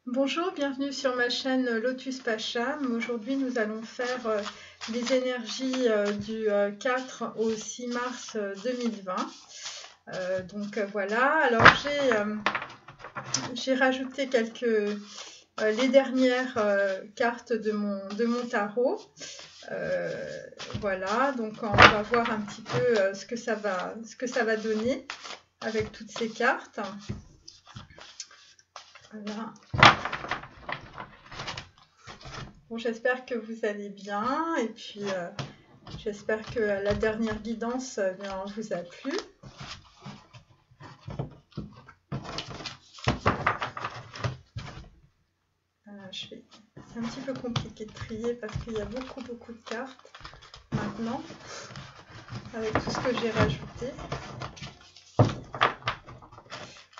Bonjour, bienvenue sur ma chaîne Lotus Pacham. Aujourd'hui, nous allons faire les énergies du 4 au 6 mars 2020. Voilà, alors j'ai rajouté les dernières cartes de mon tarot. Voilà, donc on va voir un petit peu ce que ça va donner avec toutes ces cartes. Voilà. Bon, j'espère que vous allez bien et puis j'espère que la dernière guidance vous a plu. C'est un petit peu compliqué de trier parce qu'il y a beaucoup de cartes maintenant avec tout ce que j'ai rajouté.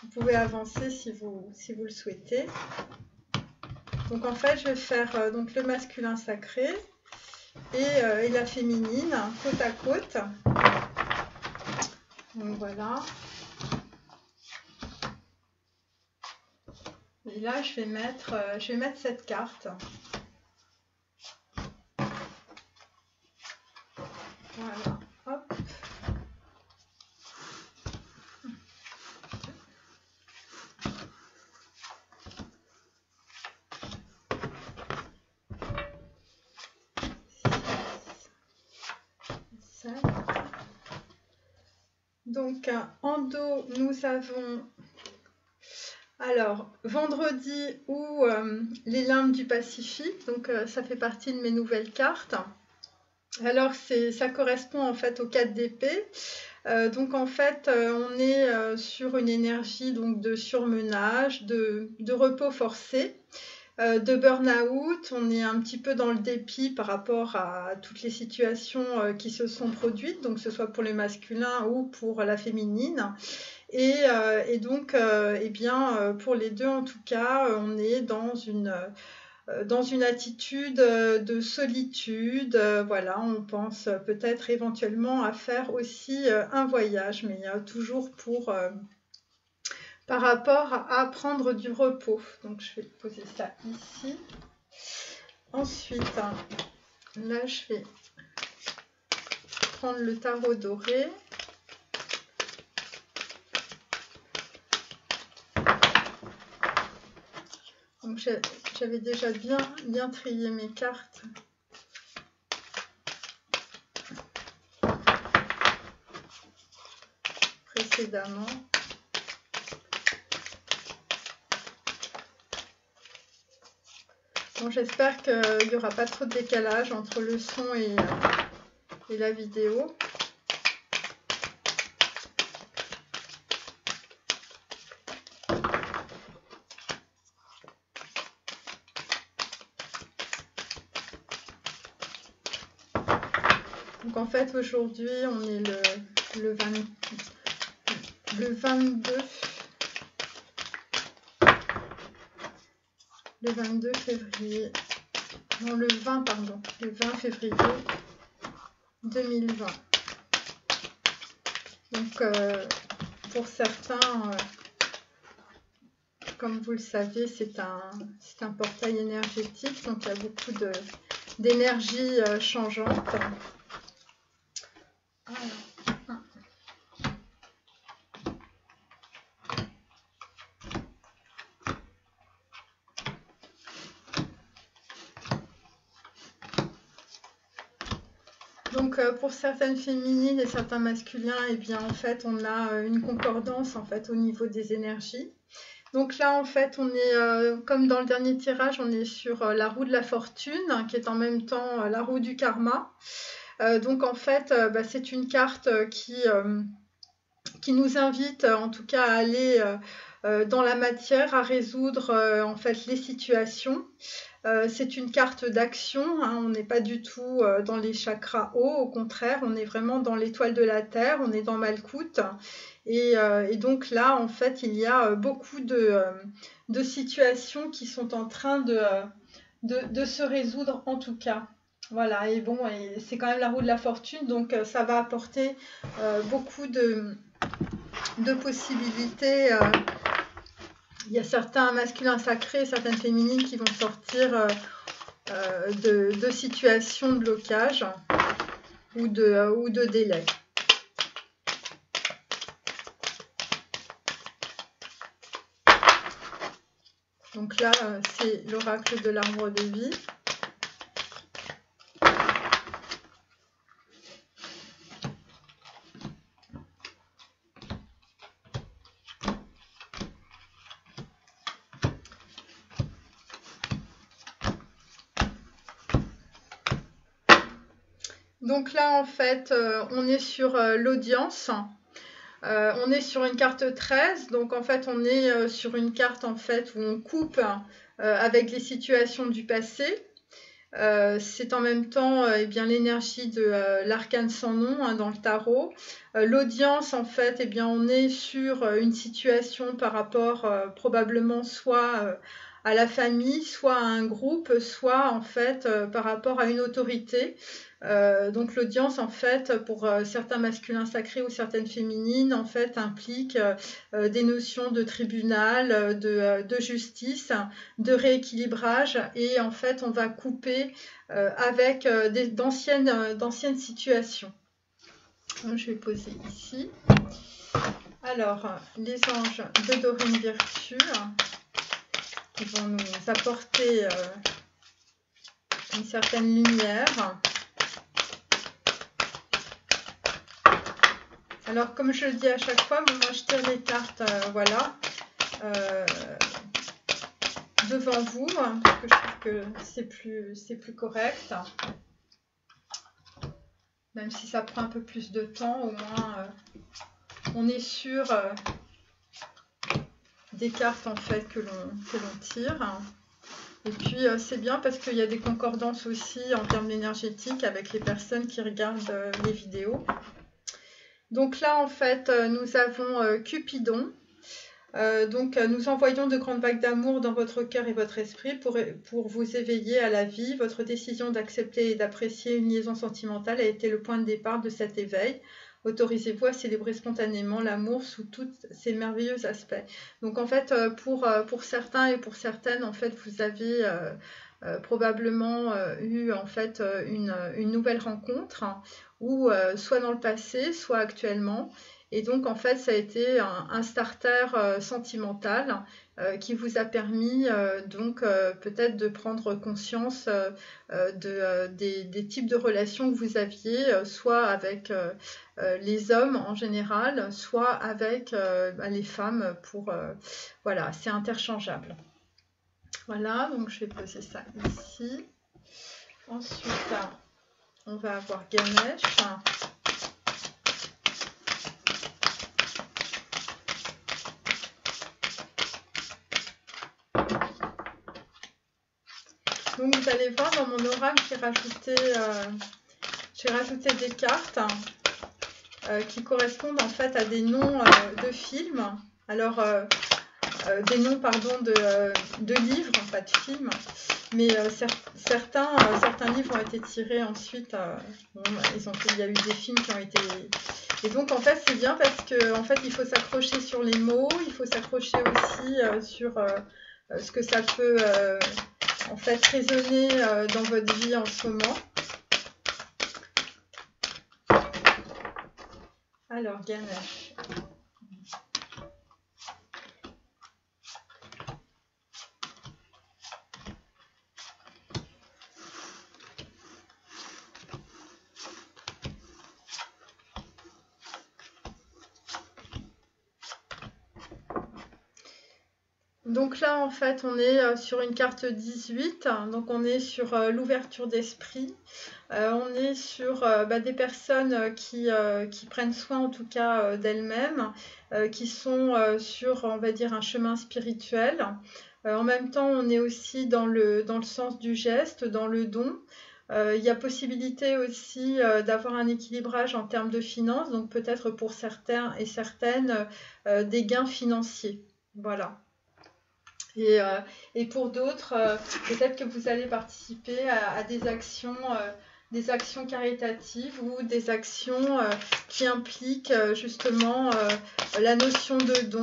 Vous pouvez avancer si vous le souhaitez. Donc en fait, je vais faire donc le masculin sacré et la féminine côte à côte. Donc voilà. Et là, je vais mettre cette carte. Voilà. Hop. Donc en dos, nous avons alors vendredi ou les limbes du Pacifique. Donc ça fait partie de mes nouvelles cartes. Alors ça correspond en fait aux 4 d'épée. Donc en fait on est sur une énergie donc de surmenage, de repos forcé. De burn-out, on est un petit peu dans le dépit par rapport à toutes les situations qui se sont produites, donc que ce soit pour les masculins ou pour la féminine. Et donc, pour les deux en tout cas, on est dans une attitude de solitude. Voilà, on pense peut-être éventuellement à faire aussi un voyage, mais toujours par rapport à prendre du repos. Donc je vais poser ça ici. Ensuite, là je vais prendre le tarot doré. Donc j'avais déjà bien trié mes cartes. Précédemment. Bon, j'espère qu'il n'y aura pas trop de décalage entre le son et la vidéo. Donc en fait aujourd'hui on est le 22 février, non le 20 février 2020. Donc pour certains, comme vous le savez, c'est un portail énergétique, donc il y a beaucoup d'énergie changeante. Voilà. Donc pour certaines féminines et certains masculins, eh bien en fait on a une concordance en fait au niveau des énergies. Donc là en fait on est comme dans le dernier tirage, on est sur la roue de la fortune qui est en même temps la roue du karma. Donc en fait c'est une carte qui nous invite en tout cas à aller dans la matière, à résoudre en fait les situations. C'est une carte d'action, hein, on n'est pas du tout dans les chakras hauts, au contraire, on est vraiment dans l'étoile de la Terre, on est dans Malkout. Et donc là, en fait, il y a beaucoup de situations qui sont en train de se résoudre en tout cas. Voilà, et bon, et c'est quand même la roue de la fortune, donc ça va apporter beaucoup de possibilités il y a certains masculins sacrés et certaines féminines qui vont sortir de situations de blocage ou de délai. Donc là, c'est l'oracle de l'arbre de vie. Donc là, en fait, on est sur l'audience. On est sur une carte 13, donc en fait on est sur une carte en fait où on coupe avec les situations du passé. C'est en même temps eh bien l'énergie de l'arcane sans nom dans le tarot. L'audience en fait, eh bien on est sur une situation par rapport probablement soit à la famille, soit à un groupe, soit en fait par rapport à une autorité. Donc l'audience en fait pour certains masculins sacrés ou certaines féminines en fait implique des notions de tribunal, de justice, de rééquilibrage et en fait on va couper avec d'anciennes situations. Donc, je vais poser ici. Alors les anges de Dorine Virtue qui vont nous apporter une certaine lumière. Alors, comme je le dis à chaque fois, moi je tire les cartes, voilà, devant vous, parce que je trouve que c'est plus correct. Même si ça prend un peu plus de temps, au moins on est sûr des cartes en fait que l'on tire. Et puis c'est bien parce qu'il y a des concordances aussi en termes énergétiques avec les personnes qui regardent les vidéos. Donc là, en fait, nous avons Cupidon. Donc, nous envoyons de grandes vagues d'amour dans votre cœur et votre esprit pour vous éveiller à la vie. Votre décision d'accepter et d'apprécier une liaison sentimentale a été le point de départ de cet éveil. Autorisez-vous à célébrer spontanément l'amour sous tous ses merveilleux aspects. Donc, en fait, pour certains et pour certaines, en fait, vous avez probablement eu en fait une nouvelle rencontre ou soit dans le passé, soit actuellement. Et donc, en fait, ça a été un starter sentimental qui vous a permis donc peut-être de prendre conscience des types de relations que vous aviez, soit avec les hommes en général, soit avec les femmes. Voilà, c'est interchangeable. Voilà, donc je vais poser ça ici. Ensuite, on va avoir Ganesh. Donc vous allez voir dans mon oracle, j'ai rajouté des cartes qui correspondent en fait à des noms de films. Alors des noms pardon de livres, pas de films, mais certains livres ont été tirés ensuite. Il y a eu des films qui ont été. Et donc en fait c'est bien parce que en fait il faut s'accrocher sur les mots, il faut s'accrocher aussi sur ce que ça peut en fait résonner dans votre vie en ce moment. Alors Ganesh. Donc là, en fait, on est sur une carte 18, donc on est sur l'ouverture d'esprit. On est sur des personnes qui prennent soin en tout cas d'elles-mêmes, qui sont sur, on va dire, un chemin spirituel. En même temps, on est aussi dans le sens du geste, dans le don. Il y a possibilité aussi d'avoir un équilibrage en termes de finances, donc peut-être pour certains et certaines des gains financiers. Voilà. Et pour d'autres, peut-être que vous allez participer à des actions caritatives ou des actions qui impliquent justement la notion de don.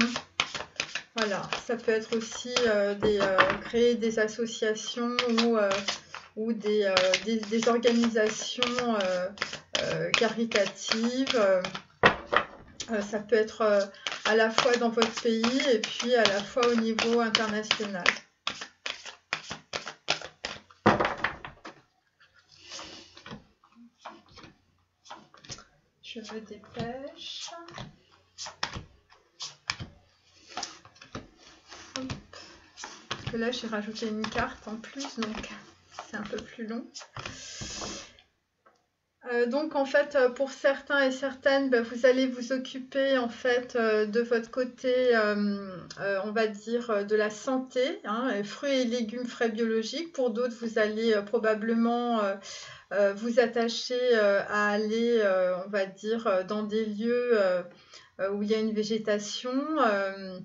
Voilà, ça peut être aussi créer des associations ou des organisations caritatives. Ça peut être à la fois dans votre pays et puis à la fois au niveau international. Je me dépêche. Parce que là, j'ai rajouté une carte en plus, donc c'est un peu plus long. Donc en fait, pour certains et certaines, vous allez vous occuper en fait de votre côté, on va dire, de la santé, hein, fruits et légumes frais biologiques. Pour d'autres, vous allez probablement vous attacher à aller, on va dire, dans des lieux où il y a une végétation,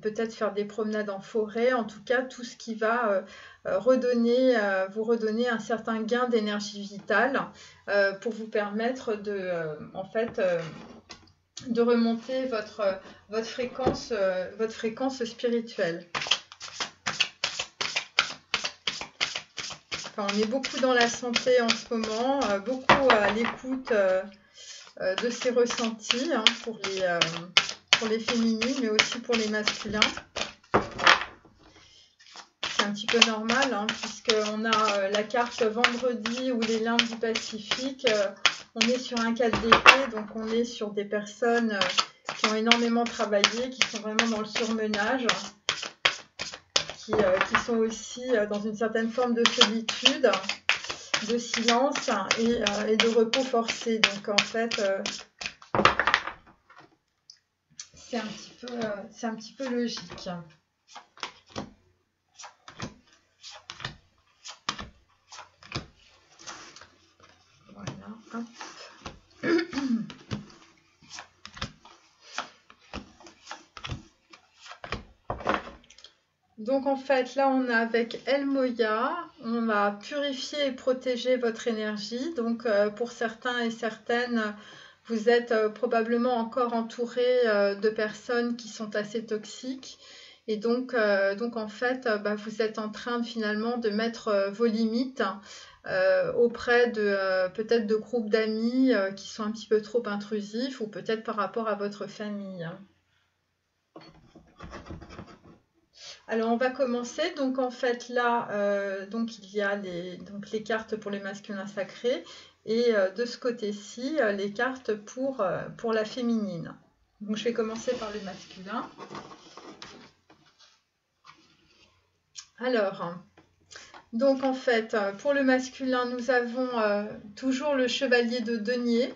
peut-être faire des promenades en forêt, en tout cas tout ce qui va vous redonner un certain gain d'énergie vitale pour vous permettre en fait, de remonter votre fréquence spirituelle. Enfin, on est beaucoup dans la santé en ce moment, beaucoup à l'écoute de ces ressentis, hein, pour les féminines, mais aussi pour les masculins. C'est un petit peu normal, hein, puisqu'on a la carte vendredi ou les limbes du Pacifique. On est sur un 4 d'épée, donc on est sur des personnes qui ont énormément travaillé, qui sont vraiment dans le surmenage, qui sont aussi dans une certaine forme de solitude, de silence et de repos forcé. Donc en fait, c'est un petit peu logique. Voilà, hop. Donc en fait, là on a avec El Moya, on va purifier et protéger votre énergie. Donc pour certains et certaines, vous êtes probablement encore entouré de personnes qui sont assez toxiques. Et donc en fait, vous êtes en train finalement de mettre vos limites auprès de peut-être de groupes d'amis qui sont un petit peu trop intrusifs ou peut-être par rapport à votre famille. Alors on va commencer, donc en fait là, donc il y a les cartes pour les masculins sacrés et de ce côté-ci, les cartes pour la féminine. Donc je vais commencer par le masculin. Alors, donc en fait, pour le masculin, nous avons toujours le chevalier de denier.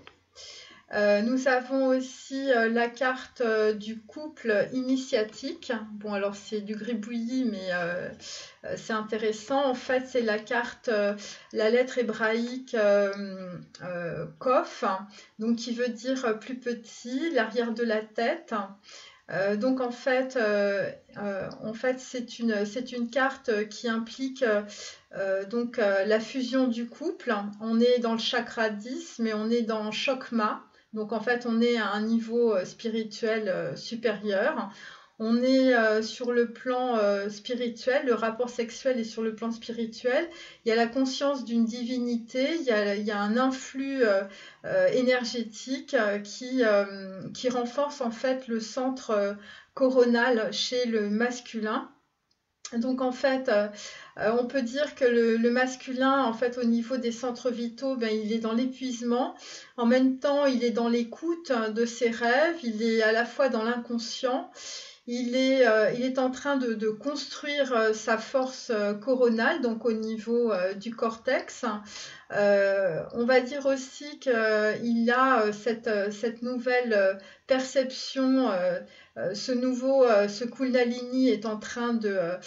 Nous avons aussi la carte du couple initiatique. Bon, alors c'est du gribouillis, mais c'est intéressant. En fait, c'est la carte, la lettre hébraïque Kof, donc qui veut dire plus petit, l'arrière de la tête. Donc en fait c'est une carte qui implique donc la fusion du couple. On est dans le chakra 10, mais on est dans Chokma. Donc en fait, on est à un niveau spirituel supérieur. On est sur le plan spirituel, le rapport sexuel est sur le plan spirituel. Il y a la conscience d'une divinité, il y a un influx énergétique qui renforce en fait le centre coronal chez le masculin. Donc en fait, on peut dire que le masculin, en fait, au niveau des centres vitaux, il est dans l'épuisement. En même temps, il est dans l'écoute de ses rêves. Il est à la fois dans l'inconscient. Il est en train de construire sa force coronale, donc au niveau du cortex. On va dire aussi qu'il a cette nouvelle perception, ce Kundalini est en train de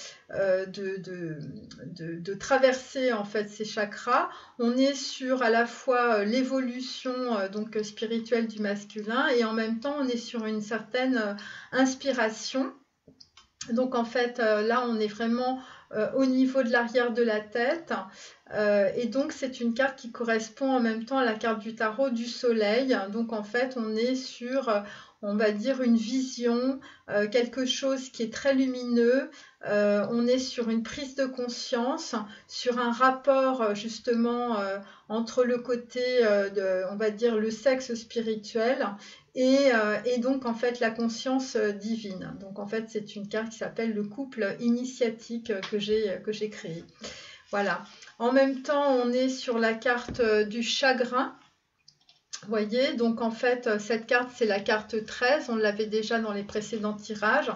traverser en fait ces chakras. On est sur à la fois l'évolution donc spirituelle du masculin et en même temps on est sur une certaine inspiration. Donc en fait là on est vraiment au niveau de l'arrière de la tête et donc c'est une carte qui correspond en même temps à la carte du tarot du soleil. Donc en fait on on va dire, une vision, quelque chose qui est très lumineux. On est sur une prise de conscience, sur un rapport justement entre le côté on va dire, le sexe spirituel et donc en fait la conscience divine. Donc en fait c'est une carte qui s'appelle le couple initiatique que j'ai créé. Voilà. En même temps on est sur la carte du chagrin. Vous voyez, donc en fait cette carte c'est la carte 13, on l'avait déjà dans les précédents tirages.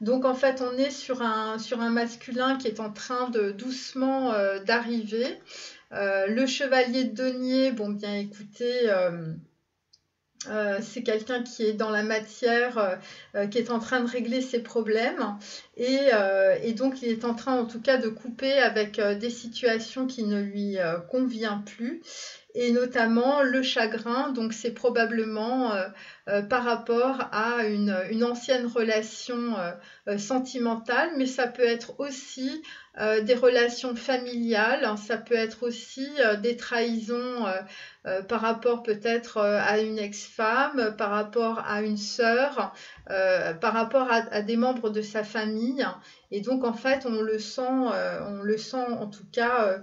Donc en fait on est sur un masculin qui est en train de doucement d'arriver. Le chevalier de denier, bon bien écoutez, c'est quelqu'un qui est dans la matière, qui est en train de régler ses problèmes et donc il est en train en tout cas de couper avec des situations qui ne lui conviennent plus. Et notamment le chagrin, donc c'est probablement par rapport à une ancienne relation sentimentale, mais ça peut être aussi des relations familiales, ça peut être aussi des trahisons par rapport peut-être à une ex-femme, par rapport à une sœur, par rapport à des membres de sa famille. Et donc en fait on le sent en tout cas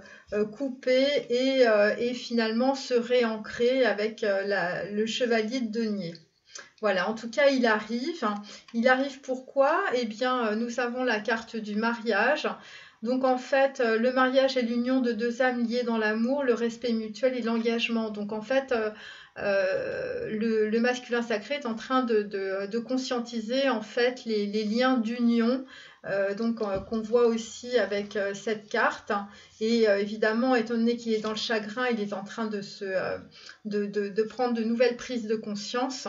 coupé et finalement se réancrer avec le chevalier de denier. Voilà, en tout cas, il arrive. Il arrive pourquoi? Eh bien, nous avons la carte du mariage. Donc, en fait, le mariage est l'union de deux âmes liées dans l'amour, le respect mutuel et l'engagement. Donc, en fait, le masculin sacré est en train de conscientiser, en fait, les liens d'union. Qu'on voit aussi avec cette carte et évidemment étant donné qu'il est dans le chagrin, il est en train de prendre de nouvelles prises de conscience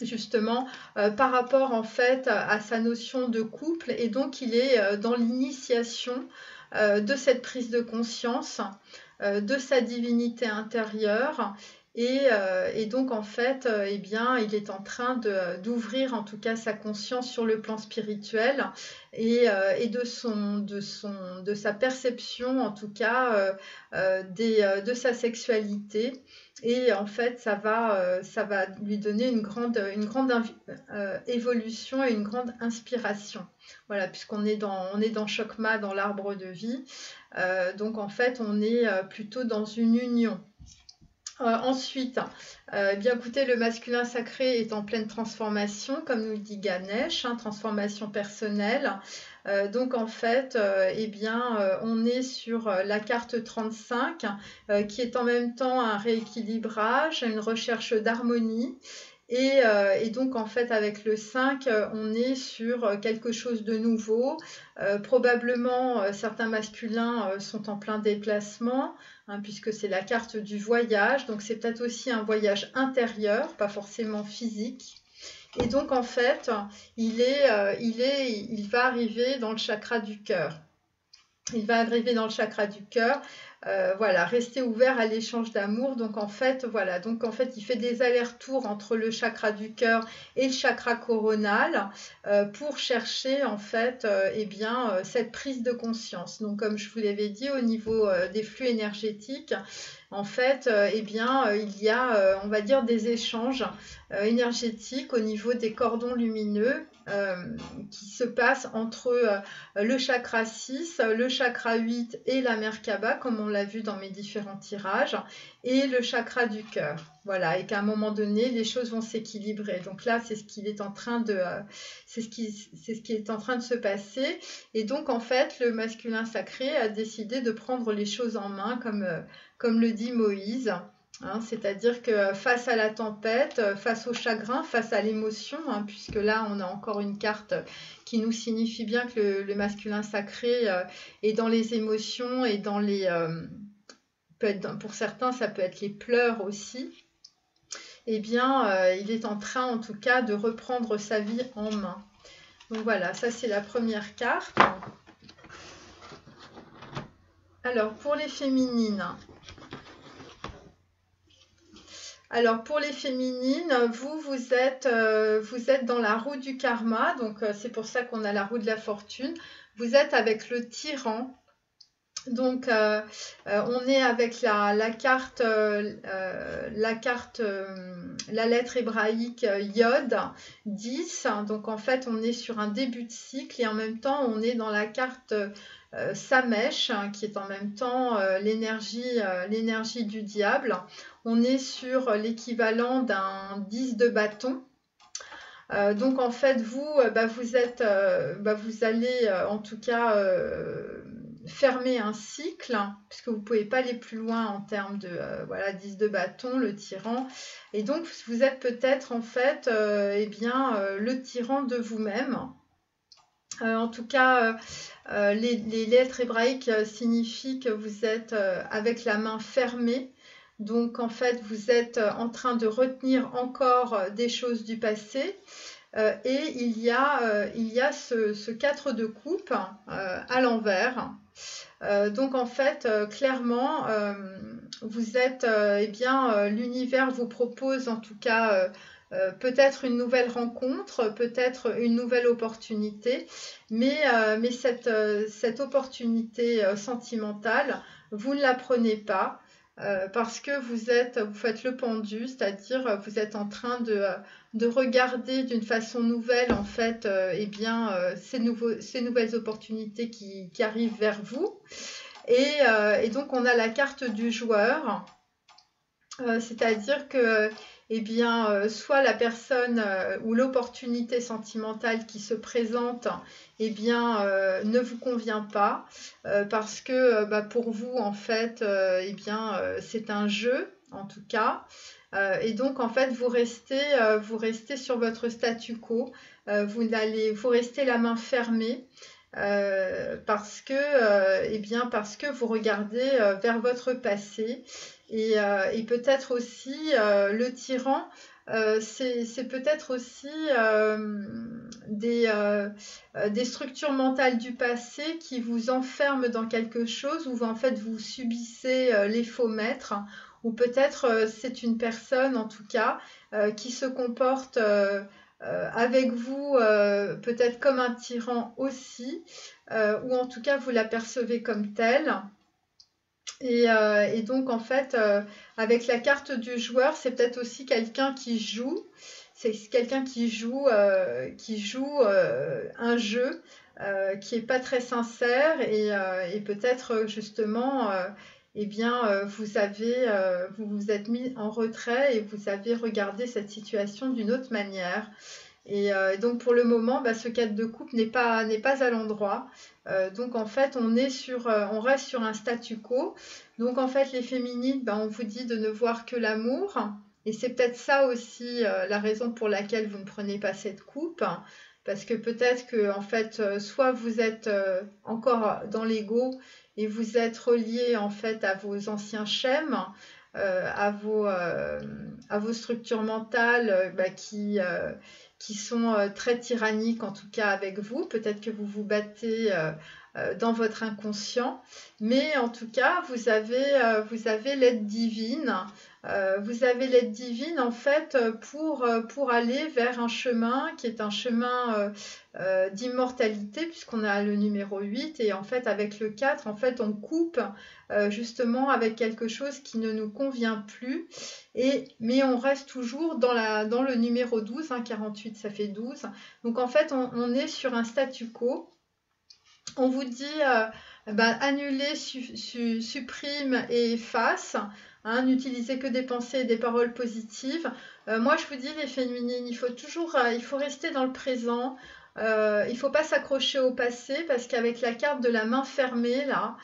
justement par rapport en fait à sa notion de couple et donc il est dans l'initiation de cette prise de conscience de sa divinité intérieure et donc en fait eh bien il est en train d'ouvrir en tout cas sa conscience sur le plan spirituel et de sa perception en tout cas de sa sexualité. Et en fait, ça va lui donner une grande évolution et une grande inspiration. Voilà, puisqu'on est dans Chokma, dans l'arbre de vie. Donc en fait, on est plutôt dans une union. Ensuite, bien écoutez, le masculin sacré est en pleine transformation, comme nous le dit Ganesh, transformation personnelle. Donc en fait, eh bien, on est sur la carte 35, qui est en même temps un rééquilibrage, une recherche d'harmonie. Et donc en fait avec le 5 on est sur quelque chose de nouveau, probablement certains masculins sont en plein déplacement puisque c'est la carte du voyage, donc c'est peut-être aussi un voyage intérieur, pas forcément physique. Et donc en fait il va arriver dans le chakra du cœur. Il va arriver dans le chakra du cœur. Voilà, rester ouvert à l'échange d'amour. Donc en fait, voilà, donc en fait, il fait des allers-retours entre le chakra du cœur et le chakra coronal pour chercher en fait, eh bien, cette prise de conscience. Donc comme je vous l'avais dit, au niveau des flux énergétiques, en fait, eh bien, il y a, on va dire, des échanges énergétiques au niveau des cordons lumineux qui se passent entre le chakra 6, le chakra 8 et la Merkaba, comme on l'a vu dans mes différents tirages, et le chakra du cœur. Voilà, et qu'à un moment donné, les choses vont s'équilibrer. Donc là, c'est ce qui est en train de se passer. Et donc, en fait, le masculin sacré a décidé de prendre les choses en main, comme le dit Moïse. C'est-à-dire que face à la tempête, face au chagrin, face à l'émotion, puisque là on a encore une carte qui nous signifie bien que le masculin sacré est dans les émotions et dans les... pour certains ça peut être les pleurs aussi. Eh bien il est en train en tout cas de reprendre sa vie en main. Donc voilà, ça c'est la première carte. Alors pour les féminines... Alors pour les féminines, vous êtes dans la roue du karma, donc c'est pour ça qu'on a la roue de la fortune. Vous êtes avec le tyran Donc, on est avec la carte, la lettre hébraïque Yod 10. Donc, en fait, on est sur un début de cycle et en même temps, on est dans la carte Samesh, qui est en même temps l'énergie du diable. On est sur l'équivalent d'un 10 de bâton. Donc en fait vous vous allez en tout cas fermer un cycle puisque vous ne pouvez pas aller plus loin en termes de 10 de bâton, le tyran, et donc vous êtes peut-être en fait le tyran de vous-même. En tout cas, les lettres hébraïques signifient que vous êtes avec la main fermée. Donc en fait, vous êtes en train de retenir encore des choses du passé. Et il y a ce 4 de coupe à l'envers. Donc en fait, clairement, vous êtes, l'univers vous propose en tout cas peut-être une nouvelle rencontre, peut-être une nouvelle opportunité, mais cette opportunité sentimentale, vous ne la prenez pas. Parce que vous faites le pendu, c'est-à-dire vous êtes en train de regarder d'une façon nouvelle en fait ces nouvelles opportunités qui arrivent vers vous. Et donc on a la carte du joueur, c'est-à-dire que soit la personne ou l'opportunité sentimentale qui se présente ne vous convient pas parce que pour vous en fait c'est un jeu en tout cas, et donc en fait vous restez sur votre statu quo, vous restez la main fermée parce que vous regardez vers votre passé. Et peut-être aussi le tyran, c'est peut-être aussi des structures mentales du passé qui vous enferment dans quelque chose où en fait vous subissez les faux maîtres, ou peut-être c'est une personne en tout cas qui se comporte avec vous peut-être comme un tyran aussi, ou en tout cas vous la percevez comme telle. Et donc en fait, avec la carte du joueur, c'est peut-être aussi quelqu'un qui joue. C'est quelqu'un qui joue un jeu qui n'est pas très sincère, et peut-être justement, vous vous êtes mis en retrait et vous avez regardé cette situation d'une autre manière. Et donc pour le moment, ce 4 de coupe n'est pas à l'endroit. Donc en fait, on reste sur un statu quo. Donc en fait, les féminines, on vous dit de ne voir que l'amour. Et c'est peut-être ça aussi la raison pour laquelle vous ne prenez pas cette coupe. Parce que peut-être que en fait, soit vous êtes encore dans l'ego et vous êtes relié en fait à vos anciens schèmes, à vos structures mentales qui sont très tyranniques en tout cas avec vous. Peut-être que vous vous battez dans votre inconscient, mais en tout cas vous avez l'aide divine. Vous avez l'aide divine en fait pour aller vers un chemin qui est un chemin d'immortalité, puisqu'on a le numéro 8, et en fait avec le 4 en fait on coupe justement avec quelque chose qui ne nous convient plus, mais on reste toujours dans le numéro 12, 48 ça fait 12. Donc en fait on est sur un statu quo. On vous dit annuler, supprime et efface. N'utilisez que des pensées et des paroles positives. Moi, je vous dis, les féminines, il faut rester dans le présent. Il ne faut pas s'accrocher au passé, parce qu'avec la carte de la main fermée là,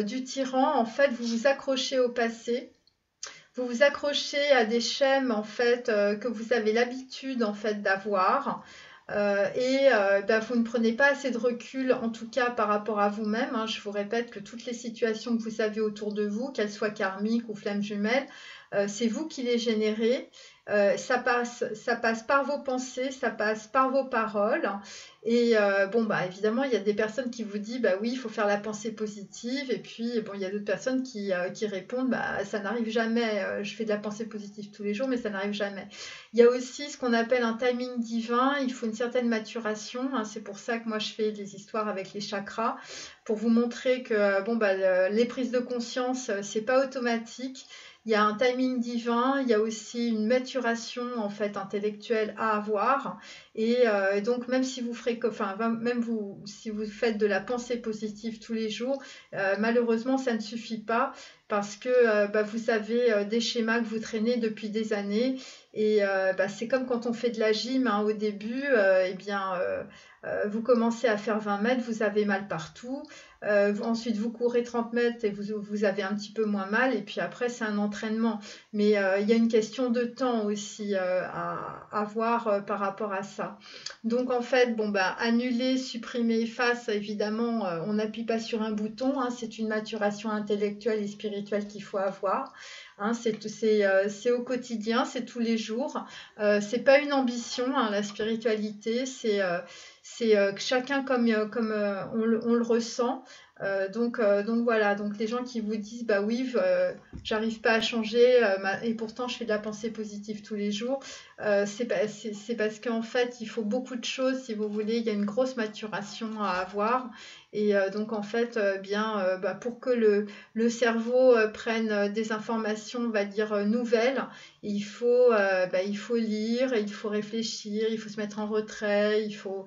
du tyran, en fait, vous vous accrochez au passé. Vous vous accrochez à des schèmes en fait que vous avez l'habitude en fait d'avoir. Vous ne prenez pas assez de recul, en tout cas par rapport à vous-même. Je vous répète que toutes les situations que vous avez autour de vous, qu'elles soient karmiques ou flammes jumelles, c'est vous qui les générez. Ça passe par vos pensées, ça passe par vos paroles. Et bon, bah évidemment, il y a des personnes qui vous disent, bah oui, il faut faire la pensée positive. Et puis, bon, il y a d'autres personnes qui répondent, bah ça n'arrive jamais. Je fais de la pensée positive tous les jours, mais ça n'arrive jamais. Il y a aussi ce qu'on appelle un timing divin. Il faut une certaine maturation, hein. C'est pour ça que moi, je fais des histoires avec les chakras, pour vous montrer que, bon, bah, les prises de conscience, c'est pas automatique. Il y a un timing divin, il y a aussi une maturation en fait intellectuelle à avoir. Et donc même si vous ferez, enfin même vous, si vous faites de la pensée positive tous les jours, malheureusement ça ne suffit pas parce que bah, vous avez des schémas que vous traînez depuis des années. Et bah, c'est comme quand on fait de la gym, hein, au début, eh bien vous commencez à faire 20 mètres, vous avez mal partout. Ensuite, vous courez 30 mètres et vous avez un petit peu moins mal. Et puis après, c'est un entraînement. Mais il y a une question de temps aussi à avoir par rapport à ça. Donc en fait, bon, bah, annuler, supprimer, efface, évidemment, on n'appuie pas sur un bouton, hein. C'est une maturation intellectuelle et spirituelle qu'il faut avoir. Hein, c'est au quotidien, c'est tous les jours. C'est pas une ambition, hein, la spiritualité, c'est chacun comme on le ressent. Donc voilà, donc les gens qui vous disent bah oui, j'arrive pas à changer et pourtant je fais de la pensée positive tous les jours, c'est parce qu'en fait il faut beaucoup de choses si vous voulez, il y a une grosse maturation à avoir. Et donc en fait bah, pour que le cerveau prenne des informations, on va dire nouvelles, il faut lire, il faut réfléchir, il faut se mettre en retrait, il faut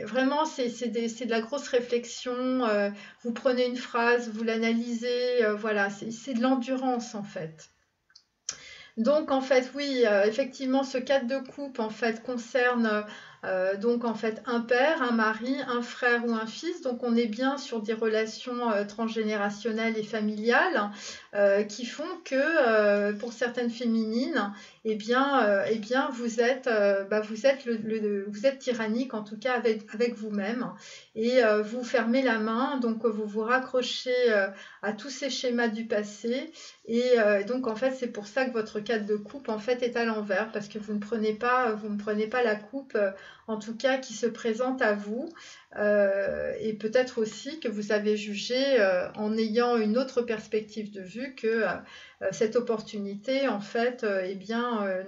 vraiment, c'est de la grosse réflexion. Vous prenez une phrase, vous l'analysez, voilà, c'est de l'endurance en fait. Donc en fait, oui, effectivement, ce 4 de coupe en fait concerne donc en fait un père, un mari, un frère ou un fils. Donc on est bien sur des relations transgénérationnelles et familiales qui font que pour certaines féminines, eh bien vous êtes tyrannique en tout cas avec vous-même et vous fermez la main. Donc vous vous raccrochez à tous ces schémas du passé. Et donc en fait c'est pour ça que votre 4 de coupe en fait est à l'envers parce que vous ne prenez pas la coupe en tout cas qui se présente à vous. Et peut-être aussi que vous avez jugé en ayant une autre perspective de vue que cette opportunité en fait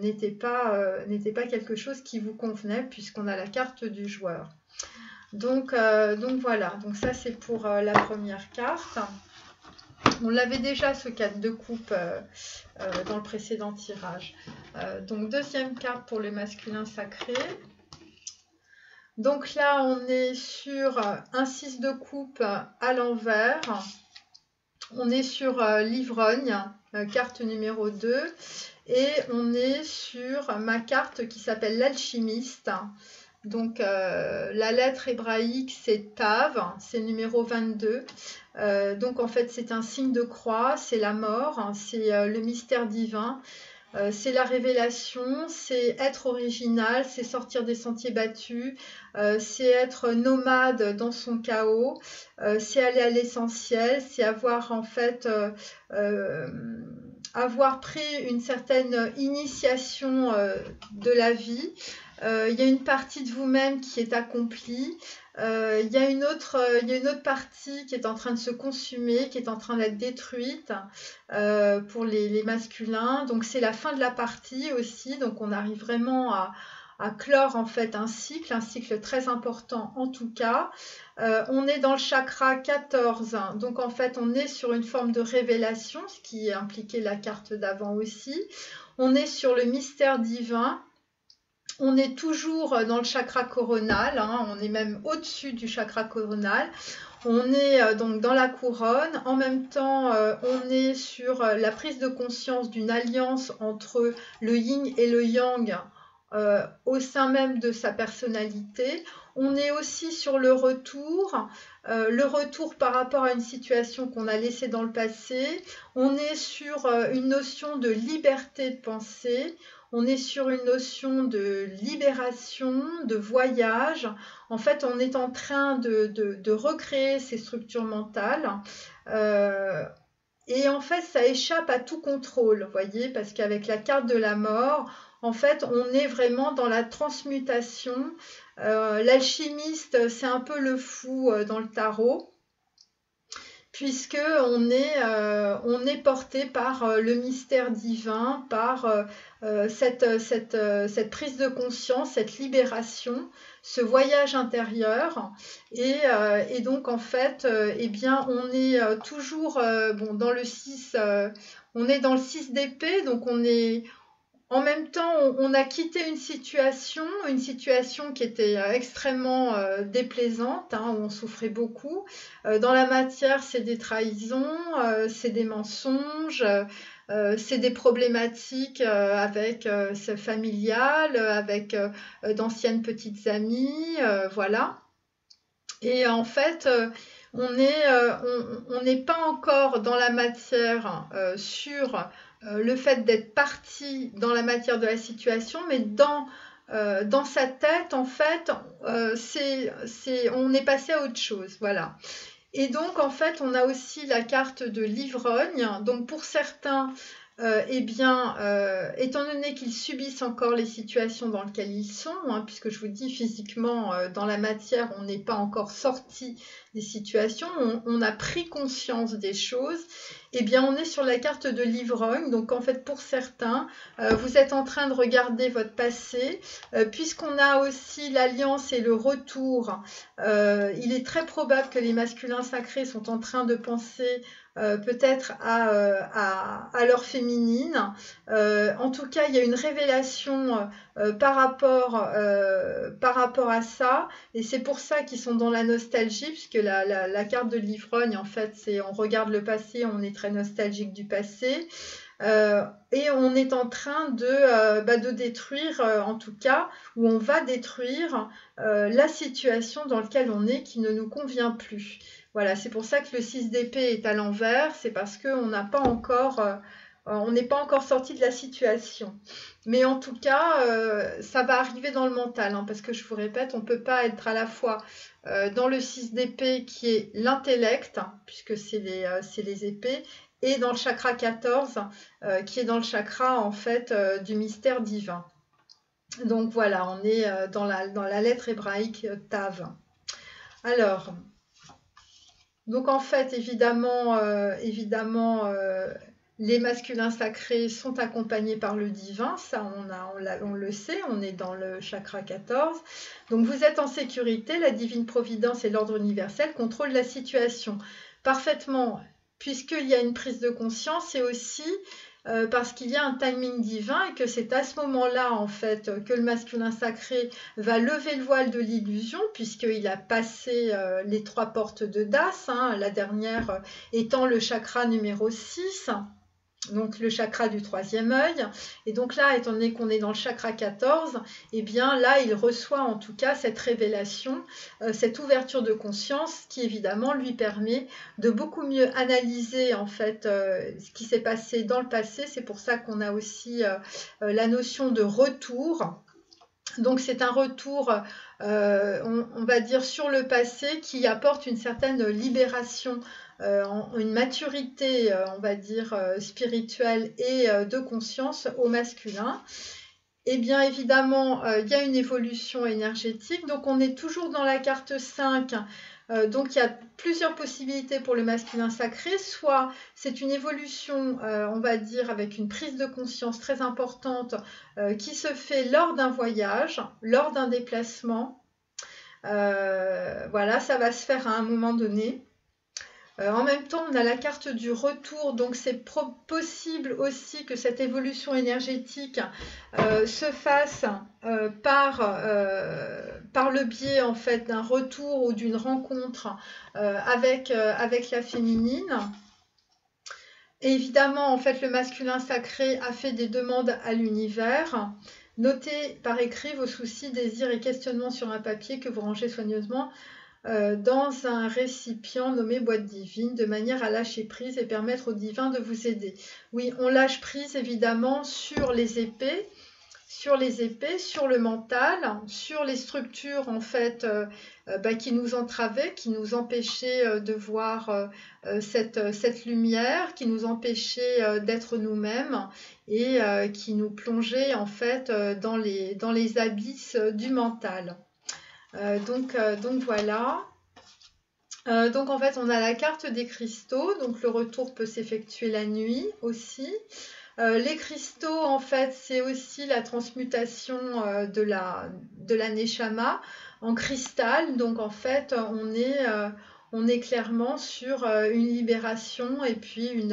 n'était pas quelque chose qui vous convenait puisqu'on a la carte du joueur. Donc voilà, donc ça c'est pour la première carte. On l'avait déjà ce 4 de coupe dans le précédent tirage. Donc deuxième carte pour le masculin sacré. Donc là on est sur un 6 de coupe à l'envers. On est sur l'ivrogne, carte numéro 2. Et on est sur ma carte qui s'appelle l'alchimiste. Donc la lettre hébraïque c'est Tav, c'est numéro 22. Donc en fait c'est un signe de croix, c'est la mort, c'est le mystère divin, c'est la révélation, c'est être original, c'est sortir des sentiers battus, c'est être nomade dans son chaos, c'est aller à l'essentiel, c'est avoir en fait avoir pris une certaine initiation de la vie. Il y a une partie de vous-même qui est accomplie. Il y a une autre partie qui est en train de se consumer, qui est en train d'être détruite pour les masculins. Donc c'est la fin de la partie aussi. Donc on arrive vraiment à clore en fait un cycle très important en tout cas. On est dans le chakra 14, donc en fait on est sur une forme de révélation, ce qui impliquait la carte d'avant aussi. On est sur le mystère divin. On est toujours dans le chakra coronal, hein, on est même au-dessus du chakra coronal. On est donc dans la couronne. En même temps, on est sur la prise de conscience d'une alliance entre le yin et le yang au sein même de sa personnalité. On est aussi sur le retour par rapport à une situation qu'on a laissée dans le passé. On est sur une notion de liberté de pensée. On est sur une notion de libération, de voyage. En fait, on est en train de recréer ces structures mentales. et en fait ça échappe à tout contrôle, vous voyez, parce qu'avec la carte de la mort, en fait on est vraiment dans la transmutation. L'alchimiste, c'est un peu le fou dans le tarot, puisque on est porté par le mystère divin, par cette prise de conscience, cette libération, ce voyage intérieur. Et donc en fait, eh bien, on est toujours bon, dans le 6, on est dans le 6 d'épée, donc on est en même temps, on a quitté une situation qui était extrêmement déplaisante, hein, où on souffrait beaucoup. Dans la matière, c'est des trahisons, c'est des mensonges, c'est des problématiques avec ce familial, avec d'anciennes petites amies, voilà. Et en fait, on n'est pas encore dans la matière sur le fait d'être parti dans la matière de la situation, mais dans sa tête, en fait, on est passé à autre chose, voilà. Et donc, en fait, on a aussi la carte de l'ivrogne. Donc, pour certains, eh bien, étant donné qu'ils subissent encore les situations dans lesquelles ils sont, hein, puisque je vous dis physiquement, dans la matière, on n'est pas encore sorti des situations, on a pris conscience des choses, eh bien, on est sur la carte de l'ivrogne. Donc, en fait, pour certains, vous êtes en train de regarder votre passé, puisqu'on a aussi l'alliance et le retour. Il est très probable que les masculins sacrés sont en train de penser peut-être à leur féminine. En tout cas, il y a une révélation par rapport à ça, et c'est pour ça qu'ils sont dans la nostalgie, puisque la carte de l'ivrogne, en fait, c'est on regarde le passé, on est très nostalgique du passé. Et on est en train de détruire, en tout cas, ou on va détruire la situation dans laquelle on est qui ne nous convient plus. Voilà, c'est pour ça que le 6 d'épée est à l'envers, c'est parce qu'on n'a pas encore, on n'est pas encore sorti de la situation. Mais en tout cas, ça va arriver dans le mental, hein, parce que je vous répète, on ne peut pas être à la fois dans le 6 d'épée qui est l'intellect, hein, puisque c'est les épées, et dans le chakra 14, qui est dans le chakra en fait du mystère divin. Donc voilà, on est dans la lettre hébraïque Tav. Alors, donc en fait, évidemment, les masculins sacrés sont accompagnés par le divin, ça on le sait, on est dans le chakra 14. Donc vous êtes en sécurité, la divine providence et l'ordre universel contrôlent la situation parfaitement, puisqu'il y a une prise de conscience, et aussi parce qu'il y a un timing divin, et que c'est à ce moment-là en fait que le masculin sacré va lever le voile de l'illusion, puisqu'il a passé les 3 portes de Das, hein, la dernière étant le chakra numéro 6, donc le chakra du 3e œil. Et donc là, étant donné qu'on est dans le chakra 14, eh bien là, il reçoit en tout cas cette révélation, cette ouverture de conscience qui évidemment lui permet de beaucoup mieux analyser en fait ce qui s'est passé dans le passé. C'est pour ça qu'on a aussi la notion de retour. Donc c'est un retour, on va dire, sur le passé qui apporte une certaine libération, une maturité, on va dire, spirituelle et de conscience au masculin. Et bien évidemment, il y a une évolution énergétique. Donc on est toujours dans la carte 5. Donc il y a plusieurs possibilités pour le masculin sacré. Soit c'est une évolution, on va dire, avec une prise de conscience très importante qui se fait lors d'un voyage, lors d'un déplacement. Voilà, ça va se faire à un moment donné. En même temps, on a la carte du retour, donc c'est possible aussi que cette évolution énergétique se fasse par le biais en fait d'un retour ou d'une rencontre avec la féminine. Et évidemment, en fait, le masculin sacré a fait des demandes à l'univers. Notez par écrit vos soucis, désirs et questionnements sur un papier que vous rangez soigneusement dans un récipient nommé boîte divine, de manière à lâcher prise et permettre au divin de vous aider. Oui, on lâche prise évidemment sur les épées, sur les épées, sur le mental, sur les structures en fait qui nous entravaient, qui nous empêchaient de voir cette lumière, qui nous empêchaient d'être nous-mêmes et qui nous plongeaient en fait dans les abysses du mental. Donc voilà. Donc en fait on a la carte des cristaux, donc le retour peut s'effectuer la nuit aussi. Les cristaux en fait c'est aussi la transmutation de la Neshama en cristal, donc en fait on est clairement sur une libération et puis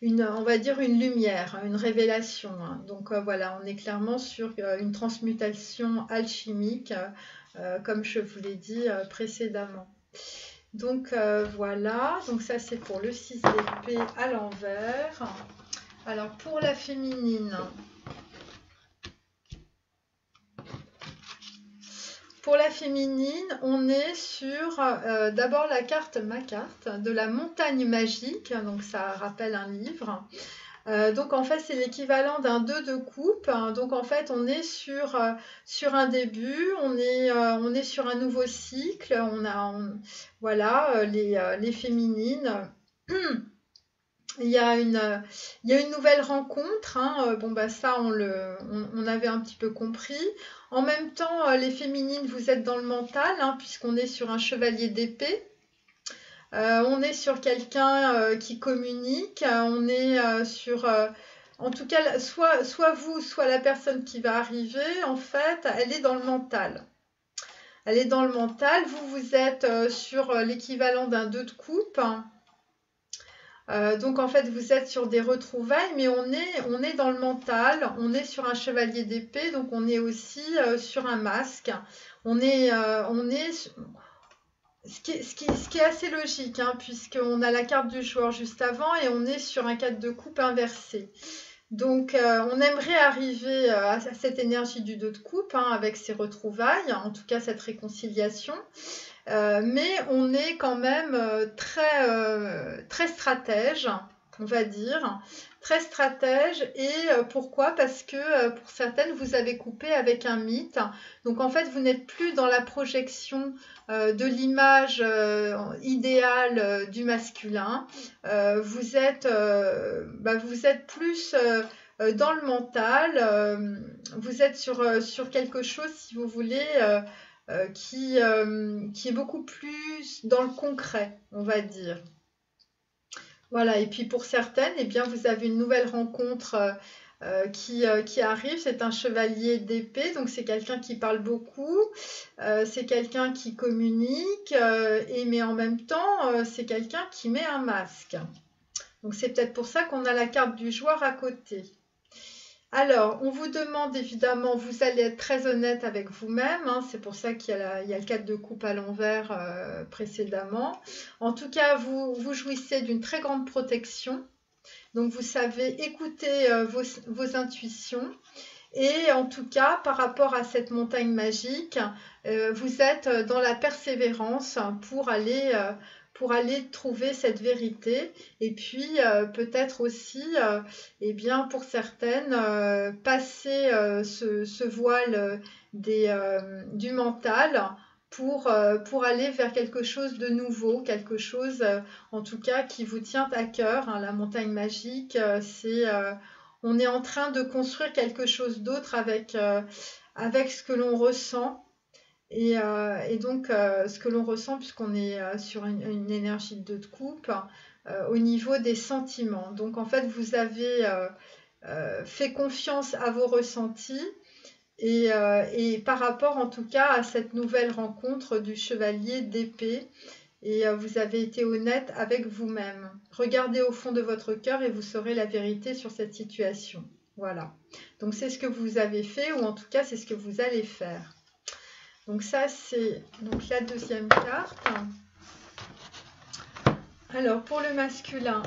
on va dire une lumière, une révélation, hein. Donc voilà, on est clairement sur une transmutation alchimique comme je vous l'ai dit précédemment. Donc voilà, donc ça c'est pour le 6 d'épée à l'envers. Alors pour la féminine, on est sur d'abord ma carte de la montagne magique, donc ça rappelle un livre. Donc en fait c'est l'équivalent d'un 2 de coupe, donc en fait on est sur un début, on est sur un nouveau cycle, voilà les féminines. Il y a une nouvelle rencontre, hein. Bon bah ça on avait un petit peu compris. En même temps les féminines vous êtes dans le mental, hein, puisqu'on est sur un chevalier d'épée. On est sur quelqu'un qui communique, on est sur, en tout cas, soit vous, soit la personne qui va arriver, en fait, elle est dans le mental. Elle est dans le mental, vous êtes sur l'équivalent d'un 2 de coupe. Donc en fait, vous êtes sur des retrouvailles, mais on est dans le mental, on est sur un chevalier d'épée, donc on est aussi sur un masque. On est ce qui est assez logique, hein, puisqu'on a la carte du joueur juste avant et on est sur un 4 de coupe inversé. Donc on aimerait arriver à cette énergie du 2 de coupe, hein, avec ces retrouvailles, en tout cas cette réconciliation. Mais on est quand même très stratège, on va dire. Très stratège. Et pourquoi? Parce que pour certaines, vous avez coupé avec un mythe. Donc en fait, vous n'êtes plus dans la projection de l'image idéale du masculin. Vous êtes plus dans le mental. Vous êtes sur quelque chose, si vous voulez, qui est beaucoup plus dans le concret, on va dire. Voilà, et puis pour certaines, eh bien, vous avez une nouvelle rencontre qui arrive, c'est un chevalier d'épée, donc c'est quelqu'un qui parle beaucoup, c'est quelqu'un qui communique, mais en même temps, c'est quelqu'un qui met un masque. Donc c'est peut-être pour ça qu'on a la carte du joueur à côté. Alors, on vous demande évidemment, vous allez être très honnête avec vous-même, hein, c'est pour ça qu'il y a le 4 de coupe à l'envers précédemment. En tout cas, vous jouissez d'une très grande protection, donc vous savez écouter vos intuitions. Et en tout cas, par rapport à cette montagne magique, vous êtes dans la persévérance pour aller trouver cette vérité. Et puis, peut-être aussi, eh bien, pour certaines, passer ce voile du mental pour aller vers quelque chose de nouveau, quelque chose, en tout cas, qui vous tient à cœur, hein. La montagne magique, on est en train de construire quelque chose d'autre avec ce que l'on ressent. Et donc, ce que l'on ressent, puisqu'on est sur une énergie de 2 de coupe, au niveau des sentiments. Donc, en fait, vous avez fait confiance à vos ressentis et par rapport, en tout cas, à cette nouvelle rencontre du chevalier d'épée. Et vous avez été honnête avec vous-même. Regardez au fond de votre cœur et vous saurez la vérité sur cette situation. Voilà. Donc, c'est ce que vous avez fait, ou en tout cas, c'est ce que vous allez faire. Donc ça, c'est donc la deuxième carte. Alors, pour le masculin,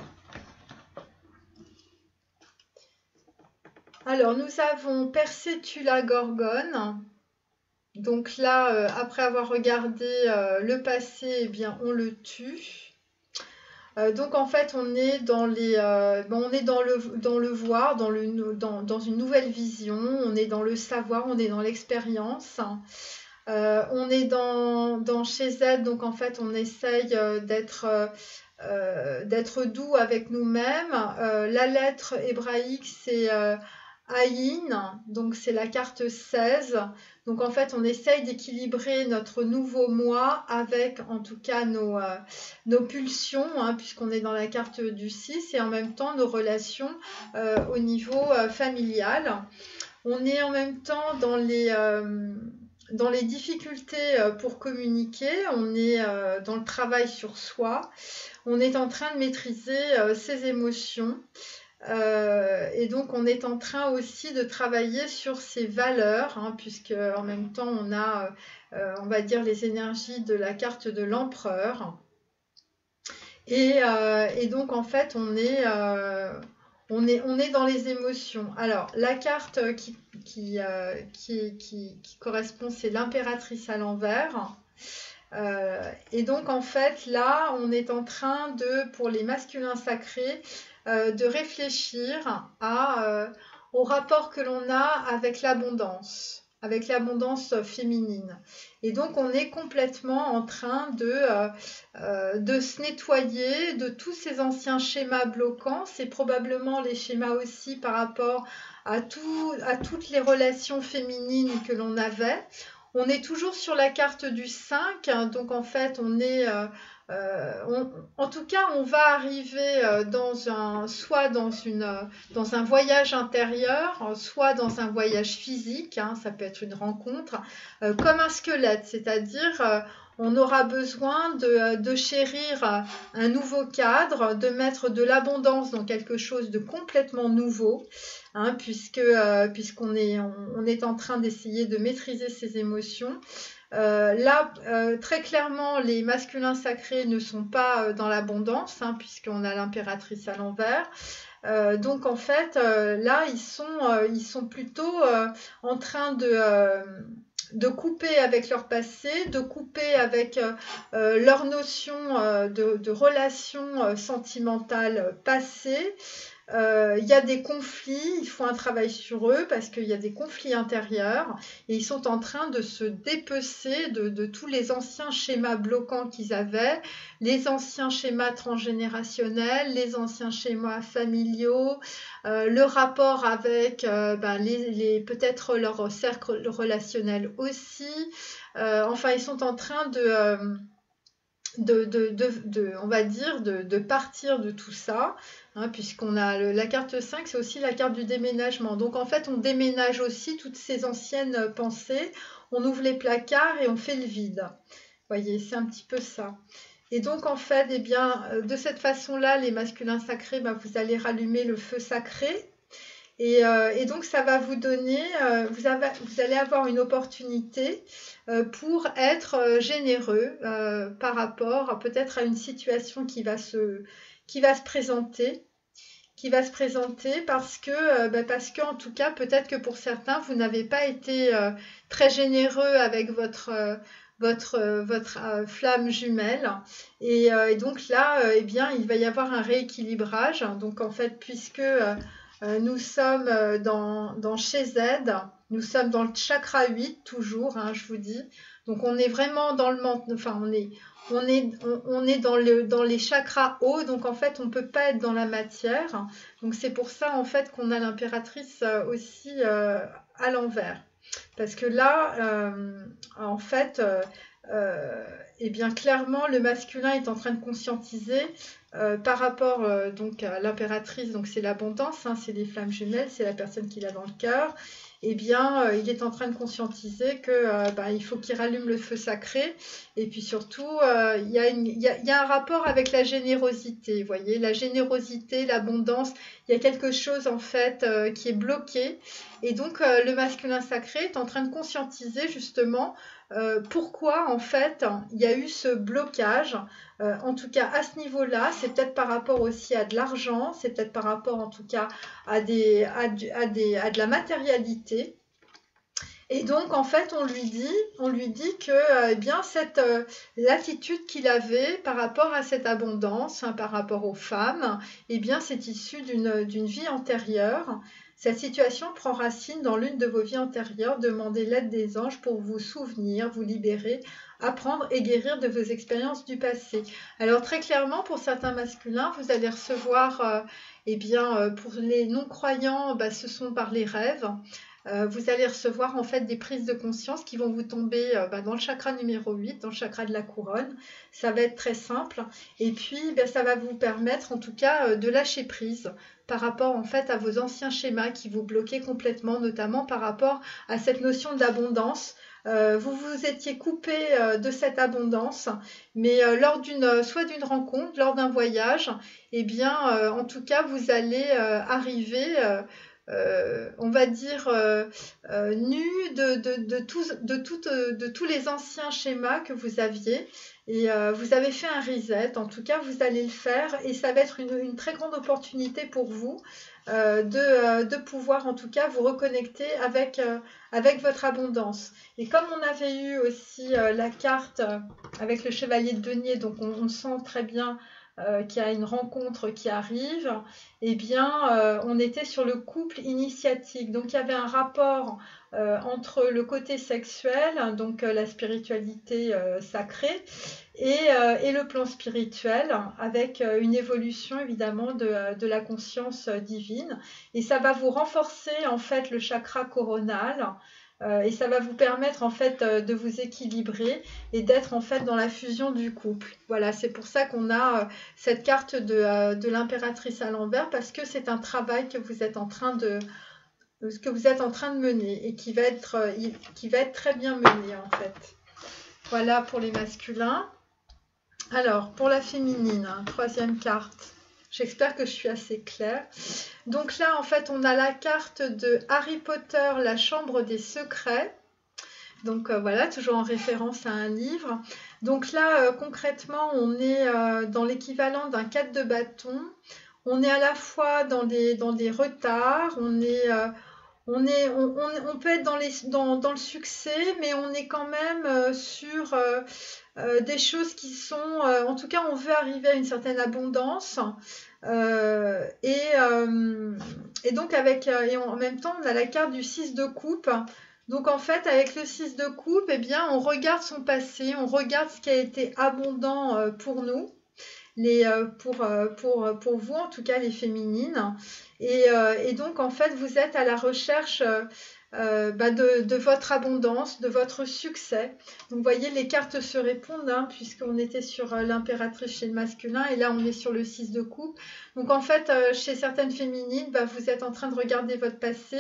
alors nous avons Persétula Gorgone. Donc là, après avoir regardé le passé, eh bien, on le tue. Donc en fait, on est dans on est dans le voir, dans une nouvelle vision, on est dans le savoir, on est dans l'expérience. On est dans chez Z, donc en fait, on essaye d'être doux avec nous-mêmes. La lettre hébraïque, c'est Aïn, donc c'est la carte 16. Donc en fait, on essaye d'équilibrer notre nouveau moi avec en tout cas nos pulsions, hein, puisqu'on est dans la carte du 6, et en même temps nos relations au niveau familial. On est en même temps dans les difficultés pour communiquer, on est dans le travail sur soi, on est en train de maîtriser ses émotions. Et donc on est en train aussi de travailler sur ses valeurs, hein, puisque en même temps on a, on va dire, les énergies de la carte de l'empereur. Et donc en fait on est dans les émotions. Alors la carte qui correspond, c'est l'impératrice à l'envers. Et donc en fait là on est en train pour les masculins sacrés, de réfléchir au rapport que l'on a avec l'abondance féminine. Et donc on est complètement en train de se nettoyer de tous ces anciens schémas bloquants. C'est probablement les schémas aussi par rapport à toutes les relations féminines que l'on avait. On est toujours sur la carte du 5, donc en fait on est en tout cas, on va arriver soit dans un voyage intérieur, soit dans un voyage physique, hein, ça peut être une rencontre, comme un squelette, c'est-à-dire on aura besoin de chérir un nouveau cadre, de mettre de l'abondance dans quelque chose de complètement nouveau, hein, puisqu'on est en train d'essayer de maîtriser ses émotions. Là, très clairement, les masculins sacrés ne sont pas dans l'abondance, hein, puisqu'on a l'impératrice à l'envers. Donc en fait, là, ils sont plutôt en train de couper avec leur passé, de couper avec leur notion de relation sentimentale passée. Il y a des conflits, il faut un travail sur eux parce qu'il y a des conflits intérieurs et ils sont en train de se dépecer de tous les anciens schémas bloquants qu'ils avaient, les anciens schémas transgénérationnels, les anciens schémas familiaux, le rapport avec peut-être leur cercle relationnel aussi. Enfin, ils sont en train on va dire, de partir de tout ça, hein, puisqu'on a la carte 5, c'est aussi la carte du déménagement. Donc en fait, on déménage aussi toutes ces anciennes pensées, on ouvre les placards et on fait le vide. Vous voyez, c'est un petit peu ça. Et donc en fait, eh bien, de cette façon-là, les masculins sacrés, vous allez rallumer le feu sacré. Et donc ça va vous donner, vous allez avoir une opportunité pour être généreux par rapport peut-être à une situation qui va se présenter, parce que en tout cas peut-être que pour certains vous n'avez pas été très généreux avec votre flamme jumelle, et donc là eh bien il va y avoir un rééquilibrage. Donc en fait, puisque nous sommes dans chez Z, nous sommes dans le chakra 8 toujours, hein, je vous dis. Donc on est vraiment dans le enfin on est dans les chakras hauts, donc en fait on peut pas être dans la matière. Donc c'est pour ça en fait qu'on a l'impératrice aussi à l'envers. Parce que là, en fait, eh bien clairement le masculin est en train de conscientiser par rapport donc à l'impératrice, donc c'est l'abondance, hein, c'est les flammes jumelles, c'est la personne qui l'a dans le cœur. Eh bien, il est en train de conscientiser que il faut qu'il rallume le feu sacré. Et puis surtout, il y a un rapport avec la générosité. Vous voyez, la générosité, l'abondance, il y a quelque chose en fait qui est bloqué. Et donc, le masculin sacré est en train de conscientiser justement pourquoi en fait il y a eu ce blocage. En tout cas à ce niveau-là, c'est peut-être par rapport aussi à de l'argent, c'est peut-être par rapport en tout cas à de la matérialité. Et donc, en fait, on lui dit que eh bien, cette l'attitude qu'il avait par rapport à cette abondance, hein, par rapport aux femmes, eh bien, c'est issu d'une vie antérieure. Cette situation prend racine dans l'une de vos vies antérieures. Demandez l'aide des anges pour vous souvenir, vous libérer, apprendre et guérir de vos expériences du passé. Alors, très clairement, pour certains masculins, vous allez recevoir, eh bien, pour les non-croyants, bah, ce sont par les rêves. Vous allez recevoir en fait des prises de conscience qui vont vous tomber dans le chakra numéro 8, dans le chakra de la couronne. Ça va être très simple. Et puis, ça va vous permettre en tout cas de lâcher prise par rapport en fait à vos anciens schémas qui vous bloquaient complètement, notamment par rapport à cette notion d'abondance. Vous vous étiez coupé de cette abondance, mais lors soit d'une rencontre, lors d'un voyage, eh bien, en tout cas, vous allez arriver on va dire, nu de tous les anciens schémas que vous aviez. Et vous avez fait un reset, en tout cas vous allez le faire et ça va être une très grande opportunité pour vous de pouvoir en tout cas vous reconnecter avec votre abondance. Et comme on avait eu aussi la carte avec le chevalier de denier, donc on sent très bien qu'il y a une rencontre qui arrive, eh bien, on était sur le couple initiatique. Donc, il y avait un rapport entre le côté sexuel, donc la spiritualité sacrée, et le plan spirituel, avec une évolution évidemment de la conscience divine. Et ça va vous renforcer en fait le chakra coronal. Et ça va vous permettre en fait de vous équilibrer et d'être en fait dans la fusion du couple. Voilà, c'est pour ça qu'on a cette carte de l'impératrice à l'envers, parce que c'est un travail que vous êtes en train de mener et qui va être très bien mené en fait. Voilà pour les masculins. Alors pour la féminine, troisième carte. J'espère que je suis assez claire. Donc là, en fait, on a la carte de Harry Potter, la chambre des secrets. Donc voilà, toujours en référence à un livre. Donc là, concrètement, on est dans l'équivalent d'un 4 de bâton. On est à la fois dans des retards, on peut être dans le succès, mais on est quand même sur des choses qui sont... en tout cas, on veut arriver à une certaine abondance. Et donc, et en même temps, on a la carte du 6 de coupe. Donc, en fait, avec le 6 de coupe, eh bien, on regarde son passé, on regarde ce qui a été abondant pour nous. Pour vous, en tout cas les féminines. Et donc, en fait, vous êtes à la recherche de votre abondance, de votre succès. Donc, vous voyez, les cartes se répondent, hein, puisqu'on était sur l'impératrice chez le masculin, et là, on est sur le 6 de coupe. Donc, en fait, chez certaines féminines, vous êtes en train de regarder votre passé,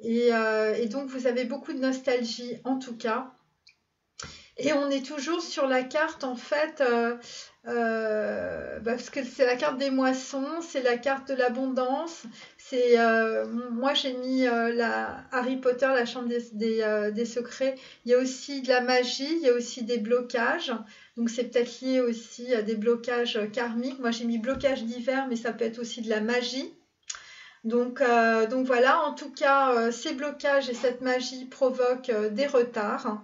et donc, vous avez beaucoup de nostalgie, en tout cas. Et on est toujours sur la carte, en fait, parce que c'est la carte des moissons, c'est la carte de l'abondance. Moi, j'ai mis la Harry Potter, la chambre des secrets. Il y a aussi de la magie, il y a aussi des blocages. Donc, c'est peut-être lié aussi à des blocages karmiques. Moi, j'ai mis blocage divers, mais ça peut être aussi de la magie. Donc voilà, en tout cas, ces blocages et cette magie provoquent des retards.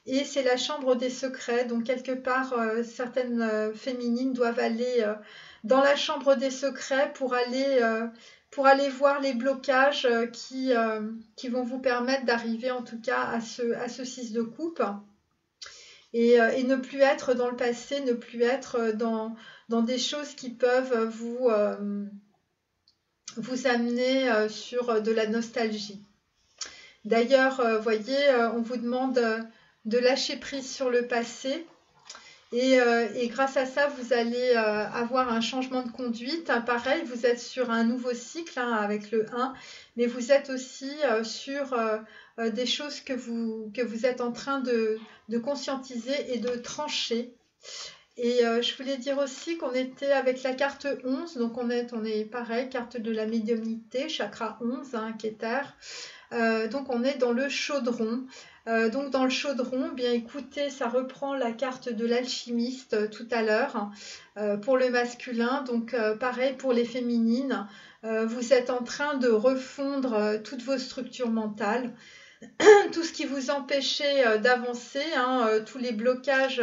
Et c'est la chambre des secrets, donc quelque part, certaines féminines doivent aller dans la chambre des secrets pour aller voir les blocages qui vont vous permettre d'arriver en tout cas à ce 6 de coupe. Et ne plus être dans le passé, ne plus être dans des choses qui peuvent vous amener sur de la nostalgie. D'ailleurs, voyez, on vous demande de lâcher prise sur le passé et grâce à ça vous allez avoir un changement de conduite. Pareil, vous êtes sur un nouveau cycle avec le 1, mais vous êtes aussi sur des choses que vous êtes en train de conscientiser et de trancher. Et je voulais dire aussi qu'on était avec la carte 11, donc on est pareil, carte de la médiumnité, chakra 11, qui est terre. Donc on est dans le chaudron. Donc dans le chaudron, bien écoutez, ça reprend la carte de l'alchimiste tout à l'heure pour le masculin. Donc pareil pour les féminines, vous êtes en train de refondre toutes vos structures mentales. tout ce qui vous empêchait d'avancer, hein, tous les blocages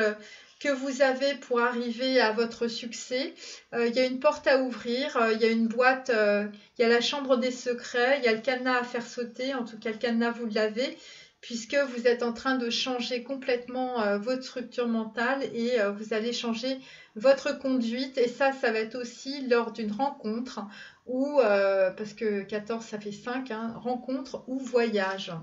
que vous avez pour arriver à votre succès. Il y a une porte à ouvrir, il y a une boîte, il y a la chambre des secrets, il y a le cadenas à faire sauter, en tout cas le cadenas vous l'avez, puisque vous êtes en train de changer complètement votre structure mentale et vous allez changer votre conduite. Et ça va être aussi lors d'une rencontre ou, parce que 14 ça fait 5, hein, rencontre ou voyage.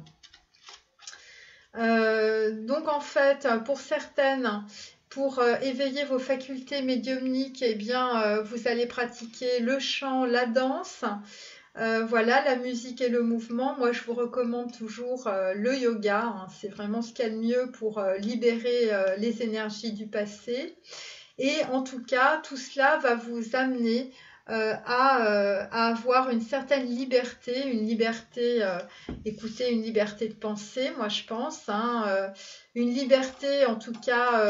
Donc en fait, pour certaines, pour éveiller vos facultés médiumniques, eh bien, vous allez pratiquer le chant, la danse, voilà, la musique et le mouvement. Moi, je vous recommande toujours le yoga, hein, c'est vraiment ce qu'il y a de mieux pour libérer les énergies du passé. Et en tout cas, tout cela va vous amener à avoir une certaine liberté, écoutez, une liberté de penser, moi je pense, hein, une liberté en tout cas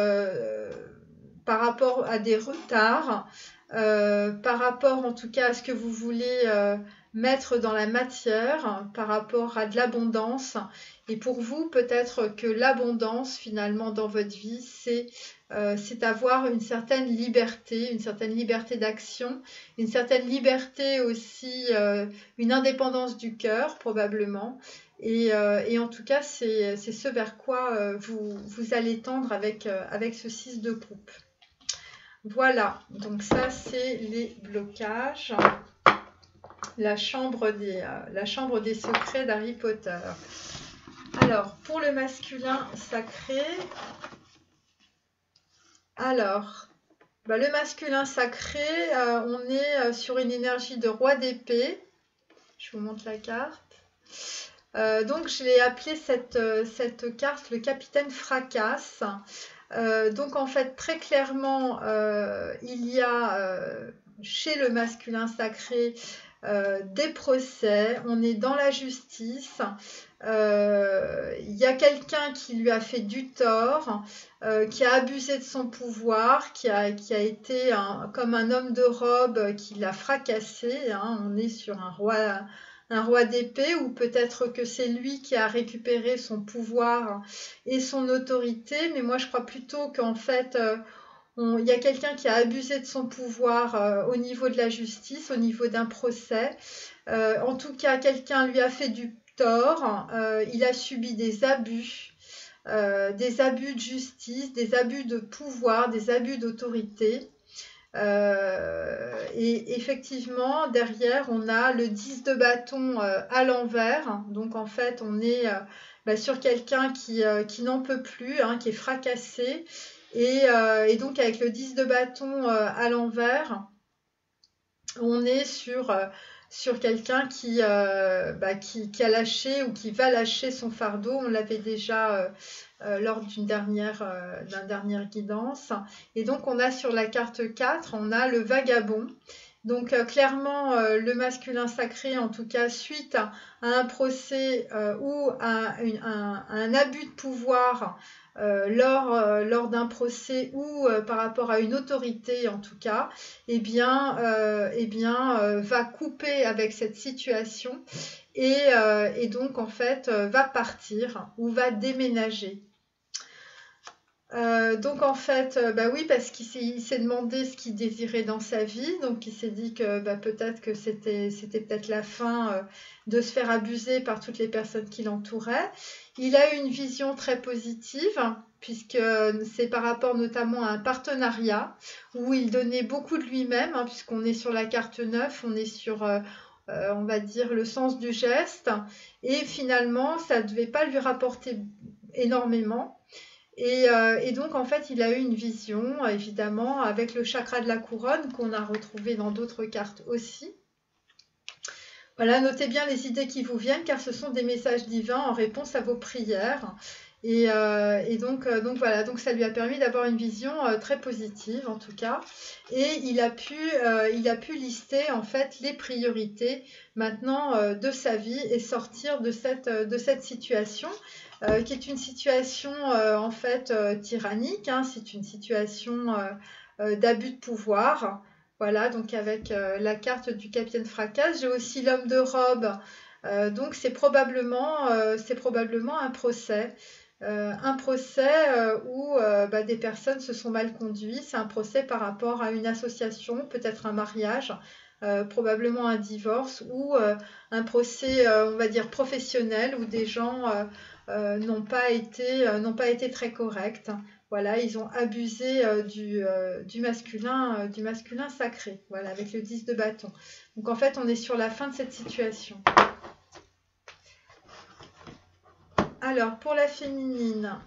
par rapport à des retards, par rapport en tout cas à ce que vous voulez mettre dans la matière, par rapport à de l'abondance. Et pour vous, peut-être que l'abondance finalement dans votre vie, c'est avoir une certaine liberté d'action, une certaine liberté aussi, une indépendance du cœur probablement. Et en tout cas, c'est ce vers quoi vous allez tendre avec ce 6 de coupe. Voilà, donc ça c'est les blocages. La chambre des secrets d'Harry Potter. Alors, pour le masculin sacré, alors, le masculin sacré, on est sur une énergie de roi d'épée. Je vous montre la carte. Donc, je l'ai appelé cette carte le capitaine fracasse. Donc, en fait, très clairement, il y a chez le masculin sacré des procès, on est dans la justice, il y a quelqu'un qui lui a fait du tort, qui a abusé de son pouvoir, qui a été comme un homme de robe qui l'a fracassé, hein. On est sur un roi d'épée, ou peut-être que c'est lui qui a récupéré son pouvoir et son autorité, mais moi je crois plutôt qu'en fait il y a quelqu'un qui a abusé de son pouvoir au niveau de la justice, au niveau d'un procès. En tout cas, quelqu'un lui a fait du tort, il a subi des abus de justice, des abus de pouvoir, des abus d'autorité. Et effectivement, derrière, on a le 10 de bâton à l'envers. Donc, en fait, on est sur quelqu'un qui n'en peut plus, hein, qui est fracassé. Et donc, avec le 10 de bâton à l'envers, on est sur quelqu'un qui a lâché ou qui va lâcher son fardeau. On l'avait déjà lors d'une dernière guidance. Et donc, on a sur la carte 4, on a le vagabond. Donc, clairement, le masculin sacré, en tout cas, suite à un procès ou à un abus de pouvoir lors d'un procès ou par rapport à une autorité, en tout cas, va couper avec cette situation et donc, en fait, va partir ou va déménager. Donc en fait, oui, parce qu'il s'est demandé ce qu'il désirait dans sa vie, donc il s'est dit que peut-être que c'était peut-être la fin de se faire abuser par toutes les personnes qui l'entouraient. Il a eu une vision très positive, puisque c'est par rapport notamment à un partenariat où il donnait beaucoup de lui-même, hein, puisqu'on est sur la carte 9, on est sur on va dire le sens du geste, et finalement ça ne devait pas lui rapporter énormément. Et donc, en fait, il a eu une vision, évidemment, avec le chakra de la couronne qu'on a retrouvé dans d'autres cartes aussi. Voilà, notez bien les idées qui vous viennent, car ce sont des messages divins en réponse à vos prières. Et donc voilà, donc ça lui a permis d'avoir une vision très positive, en tout cas. Et il a pu lister, en fait, les priorités maintenant de sa vie et sortir de cette situation. Qui est une situation en fait tyrannique, hein, c'est une situation d'abus de pouvoir. Voilà, donc avec la carte du capitaine fracasse, j'ai aussi l'homme de robe Donc c'est probablement un procès. Où des personnes se sont mal conduites. C'est un procès par rapport à une association, peut-être un mariage, probablement un divorce ou un procès, on va dire, professionnel où des gens n'ont pas été très corrects. Voilà, ils ont abusé du masculin sacré, voilà, avec le 10 de bâton. Donc en fait, on est sur la fin de cette situation. Alors, pour la féminine.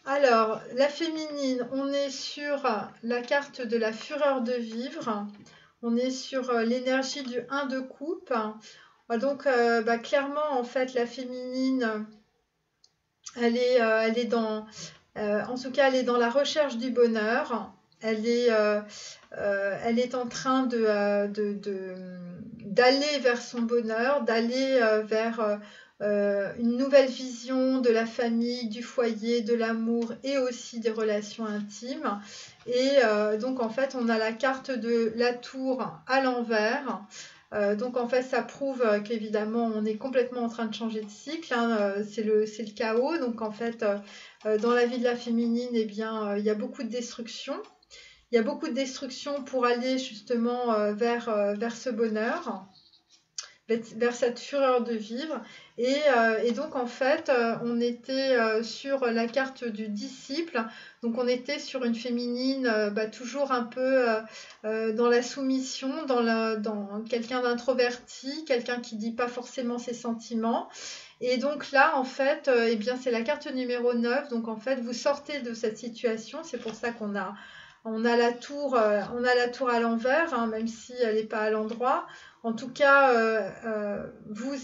Alors, la féminine, on est sur la carte de la fureur de vivre. On est sur l'énergie du 1 de coupe. Donc, clairement, en fait, la féminine, elle est dans... en tout cas, elle est dans la recherche du bonheur. Elle est en train d'aller vers son bonheur, d'aller vers une nouvelle vision de la famille, du foyer, de l'amour et aussi des relations intimes. Et donc en fait, on a la carte de la tour à l'envers. Donc en fait, ça prouve qu'évidemment, on est complètement en train de changer de cycle. C'est le chaos. Donc en fait, dans la vie de la féminine, eh bien, il y a beaucoup de destruction. Il y a beaucoup de destruction pour aller justement vers ce bonheur, vers cette fureur de vivre. Et donc, en fait, on était sur la carte du disciple. Donc, on était sur une féminine toujours un peu dans la soumission, dans quelqu'un d'introverti, quelqu'un qui ne dit pas forcément ses sentiments. Et donc là, en fait, eh bien, c'est la carte numéro 9. Donc, en fait, vous sortez de cette situation. C'est pour ça qu'on a la tour à l'envers, hein, même si elle n'est pas à l'endroit. En tout cas, vous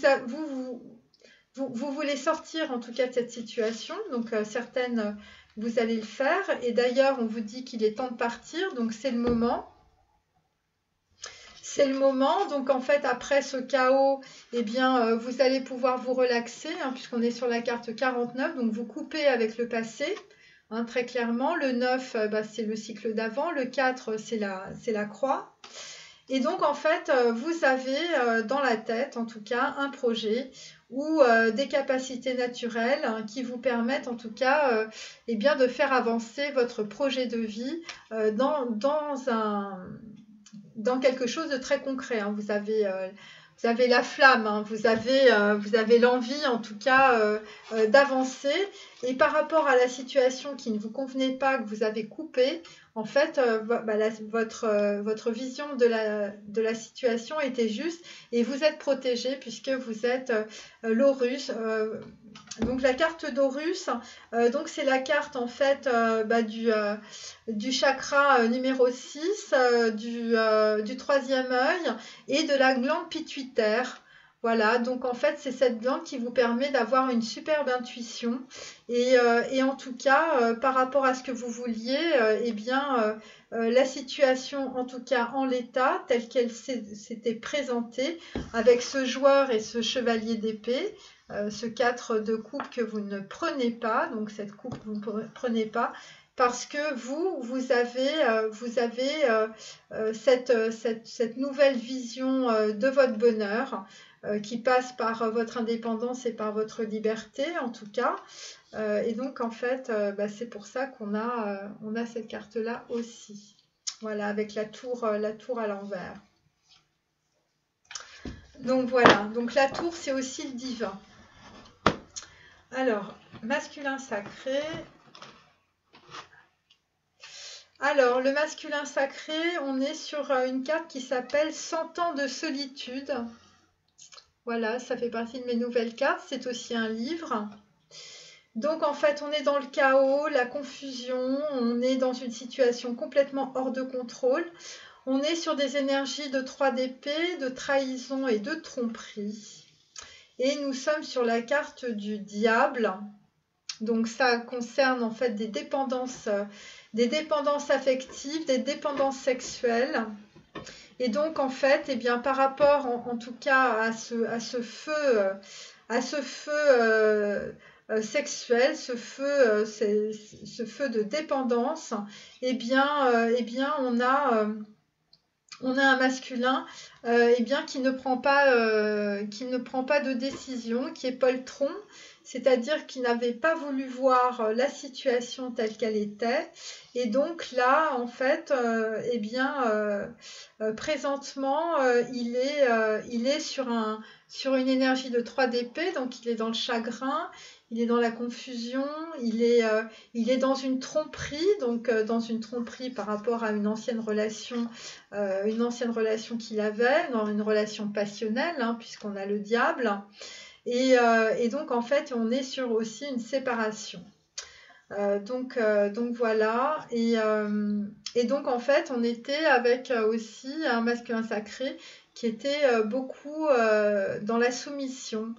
voulez sortir en tout cas de cette situation. Donc certaines, vous allez le faire. Et d'ailleurs, on vous dit qu'il est temps de partir. Donc c'est le moment. C'est le moment. Donc en fait, après ce chaos, eh bien, vous allez pouvoir vous relaxer, hein, puisqu'on est sur la carte 49. Donc vous coupez avec le passé. Hein, très clairement, le 9, c'est le cycle d'avant, le 4, c'est la croix. Et donc, en fait, vous avez dans la tête, en tout cas, un projet ou des capacités naturelles hein, qui vous permettent, en tout cas, eh bien, de faire avancer votre projet de vie dans quelque chose de très concret. Hein. Vous avez la flamme, hein, vous avez l'envie en tout cas d'avancer. Et par rapport à la situation qui ne vous convenait pas, que vous avez coupé, en fait, votre vision de la situation était juste et vous êtes protégé puisque vous êtes l'Horus. Donc la carte d'Horus, donc c'est la carte en fait du chakra numéro 6, du troisième œil et de la glande pituitaire. Voilà, donc en fait c'est cette glande qui vous permet d'avoir une superbe intuition et en tout cas par rapport à ce que vous vouliez, eh bien la situation en tout cas en l'état telle qu'elle s'était présentée avec ce joueur et ce chevalier d'épée, ce 4 de coupe que vous ne prenez pas, donc cette coupe que vous ne prenez pas, parce que vous avez cette nouvelle vision de votre bonheur qui passe par votre indépendance et par votre liberté en tout cas. Et donc en fait, c'est pour ça qu'on a cette carte-là aussi. Voilà, avec la tour à l'envers. Donc voilà, donc la tour c'est aussi le divin. Alors, masculin sacré. Alors, le masculin sacré, on est sur une carte qui s'appelle 100 ans de solitude. Voilà, ça fait partie de mes nouvelles cartes. C'est aussi un livre. Donc, en fait, on est dans le chaos, la confusion. On est dans une situation complètement hors de contrôle. On est sur des énergies de 3 d'épée, de trahison et de tromperie. Et nous sommes sur la carte du diable. Donc ça concerne en fait des dépendances affectives, des dépendances sexuelles. Et donc en fait, eh bien, par rapport en tout cas à ce feu sexuel, ce feu de dépendance, eh bien on a on a un masculin eh bien, qui ne prend pas de décision, qui est poltron, c'est-à-dire qu'il n'avait pas voulu voir la situation telle qu'elle était. Et donc là, en fait, eh bien, présentement, il est sur une énergie de 3 d'épée, donc il est dans le chagrin, il est dans la confusion, il est dans une tromperie, donc dans une tromperie par rapport à une ancienne relation qu'il avait, dans une relation passionnelle, hein, puisqu'on a le diable. Et donc, en fait, on est sur aussi une séparation. Donc voilà. Et donc, en fait, on était avec aussi un masculin sacré qui était beaucoup dans la soumission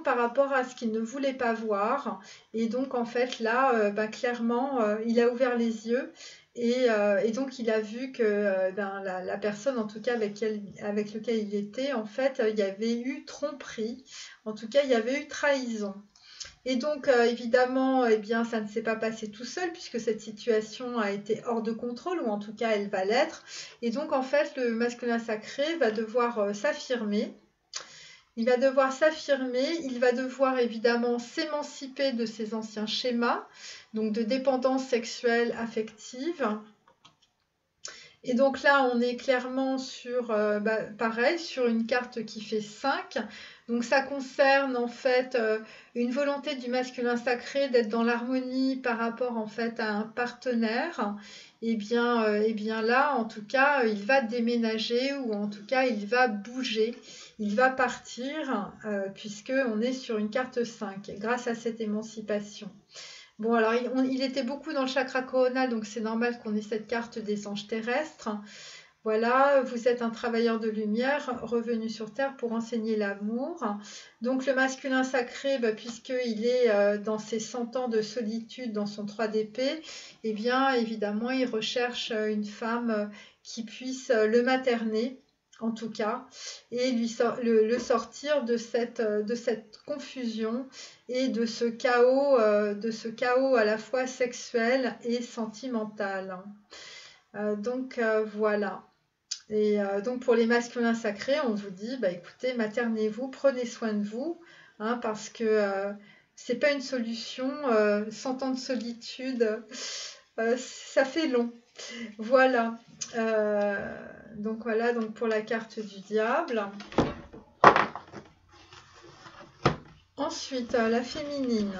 par rapport à ce qu'il ne voulait pas voir. Et donc, en fait, là, bah, clairement, il a ouvert les yeux. Et donc, il a vu que la personne, en tout cas avec lequel il était, en fait, il y avait eu tromperie. En tout cas, il y avait eu trahison. Et donc, évidemment, eh bien, ça ne s'est pas passé tout seul puisque cette situation a été hors de contrôle, ou en tout cas, elle va l'être. Et donc, en fait, le masculin sacré va devoir s'affirmer. Il va devoir s'affirmer, il va devoir évidemment s'émanciper de ses anciens schémas, donc de dépendance sexuelle affective. Et donc là, on est clairement sur, pareil, sur une carte qui fait 5. Donc ça concerne en fait une volonté du masculin sacré d'être dans l'harmonie par rapport en fait à un partenaire. Et bien là, en tout cas, il va déménager, ou en tout cas, il va bouger. Il va partir puisque on est sur une carte 5 grâce à cette émancipation. Bon, alors il était beaucoup dans le chakra coronal, donc c'est normal qu'on ait cette carte des anges terrestres. Voilà, vous êtes un travailleur de lumière revenu sur Terre pour enseigner l'amour. Donc le masculin sacré, bah, puisqu'il est dans ses 100 ans de solitude dans son 3 d'épée, eh bien évidemment il recherche une femme qui puisse le materner, en tout cas, et le sortir de cette confusion et de ce chaos à la fois sexuel et sentimental. Voilà. Et donc pour les masculins sacrés, on vous dit, bah écoutez, maternez-vous, prenez soin de vous, hein, parce que c'est pas une solution. 100 ans de solitude, ça fait long. Voilà. Donc voilà, donc pour la carte du diable. Ensuite, la féminine.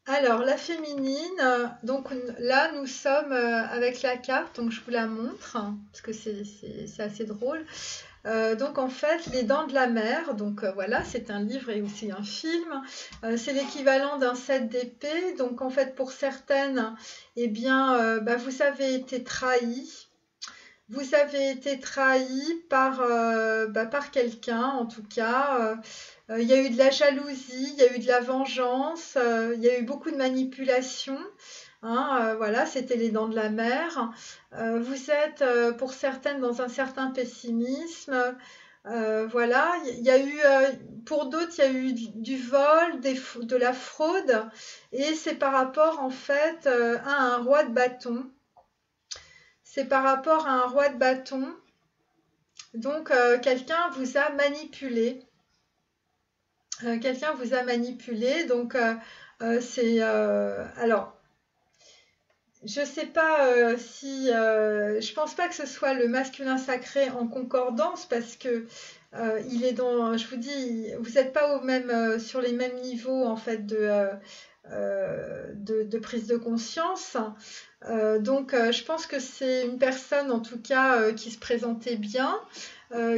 Alors, la féminine, donc là, nous sommes avec la carte, donc je vous la montre, hein, parce que c'est assez drôle. Donc, en fait, Les Dents de la Mer, donc voilà, c'est un livre et aussi un film. C'est l'équivalent d'un 7 d'épée. Donc, en fait, pour certaines, eh bien, bah, vous avez été trahi. Vous avez été trahi par quelqu'un, en tout cas. Il y a eu de la jalousie, il y a eu de la vengeance, il y a eu beaucoup de manipulation. Hein, voilà, c'était les dents de la mer. Vous êtes, pour certaines, dans un certain pessimisme. Voilà, il y a eu, pour d'autres, il y a eu du vol, de la fraude. Et c'est par rapport, en fait, à un roi de bâton. C'est par rapport à un roi de bâton. Donc, quelqu'un vous a manipulé. Quelqu'un vous a manipulé. Donc, c'est... alors, je ne sais pas si... je pense pas que ce soit le masculin sacré en concordance parce que il est dans... Je vous dis, vous n'êtes pas sur les mêmes niveaux, en fait, de prise de conscience. Donc, je pense que c'est une personne, en tout cas, qui se présentait bien,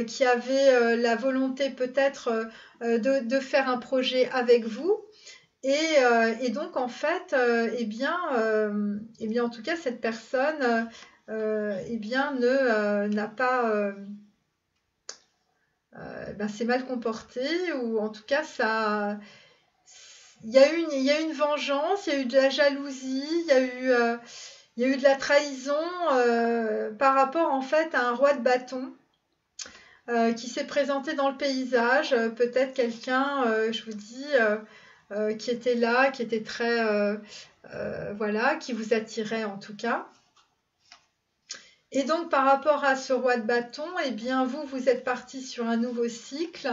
qui avait la volonté peut-être de faire un projet avec vous. Et donc, en fait, eh bien, en tout cas, cette personne eh bien, n'a pas... s'est mal comportée, ou en tout cas, ça... Il y a eu une vengeance, il y a eu de la jalousie, il y a eu de la trahison par rapport en fait à un roi de bâton qui s'est présenté dans le paysage. Peut-être quelqu'un, je vous dis, qui était là, qui était très... voilà, qui vous attirait en tout cas. Et donc, par rapport à ce roi de bâton, eh bien, vous êtes parti sur un nouveau cycle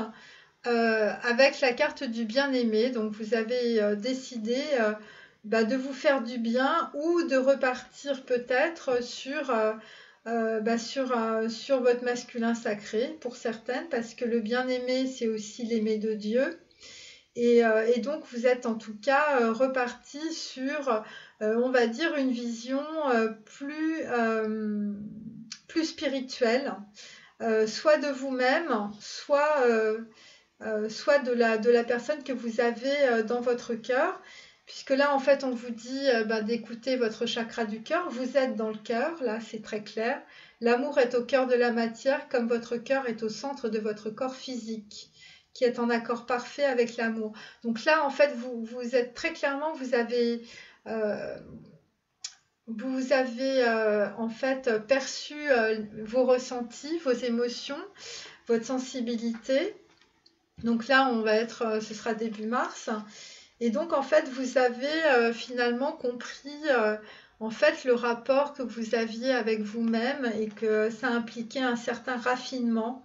avec la carte du bien-aimé. Donc, vous avez décidé de vous faire du bien ou de repartir peut-être sur votre masculin sacré pour certaines, parce que le bien-aimé, c'est aussi l'aimer de Dieu. Et donc, vous êtes en tout cas reparti sur, on va dire, une vision plus spirituelle, soit de vous-même, soit de la personne que vous avez dans votre cœur. Puisque là, en fait, on vous dit d'écouter votre chakra du cœur. Vous êtes dans le cœur, là, c'est très clair. L'amour est au cœur de la matière, comme votre cœur est au centre de votre corps physique, qui est en accord parfait avec l'amour. Donc là, en fait, vous êtes très clairement, vous avez en fait perçu vos ressentis, vos émotions, votre sensibilité. Donc là, ce sera début mars. Et donc, en fait, vous avez finalement compris en fait le rapport que vous aviez avec vous-même et que ça impliquait un certain raffinement.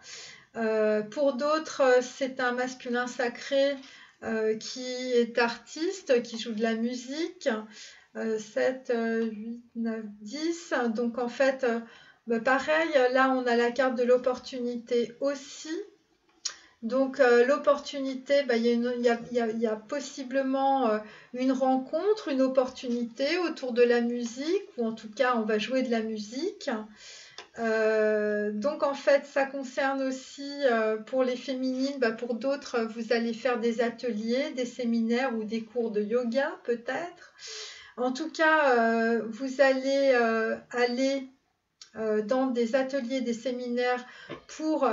Pour d'autres, c'est un masculin sacré qui est artiste, qui joue de la musique. 7, 8, 9, 10. Donc, en fait, pareil, là, on a la carte de l'opportunité aussi. Donc l'opportunité, il y a possiblement une rencontre, une opportunité autour de la musique, ou en tout cas on va jouer de la musique. Donc en fait ça concerne aussi pour les féminines, pour d'autres vous allez faire des ateliers, des séminaires ou des cours de yoga peut-être. En tout cas vous allez aller dans des ateliers, des séminaires pour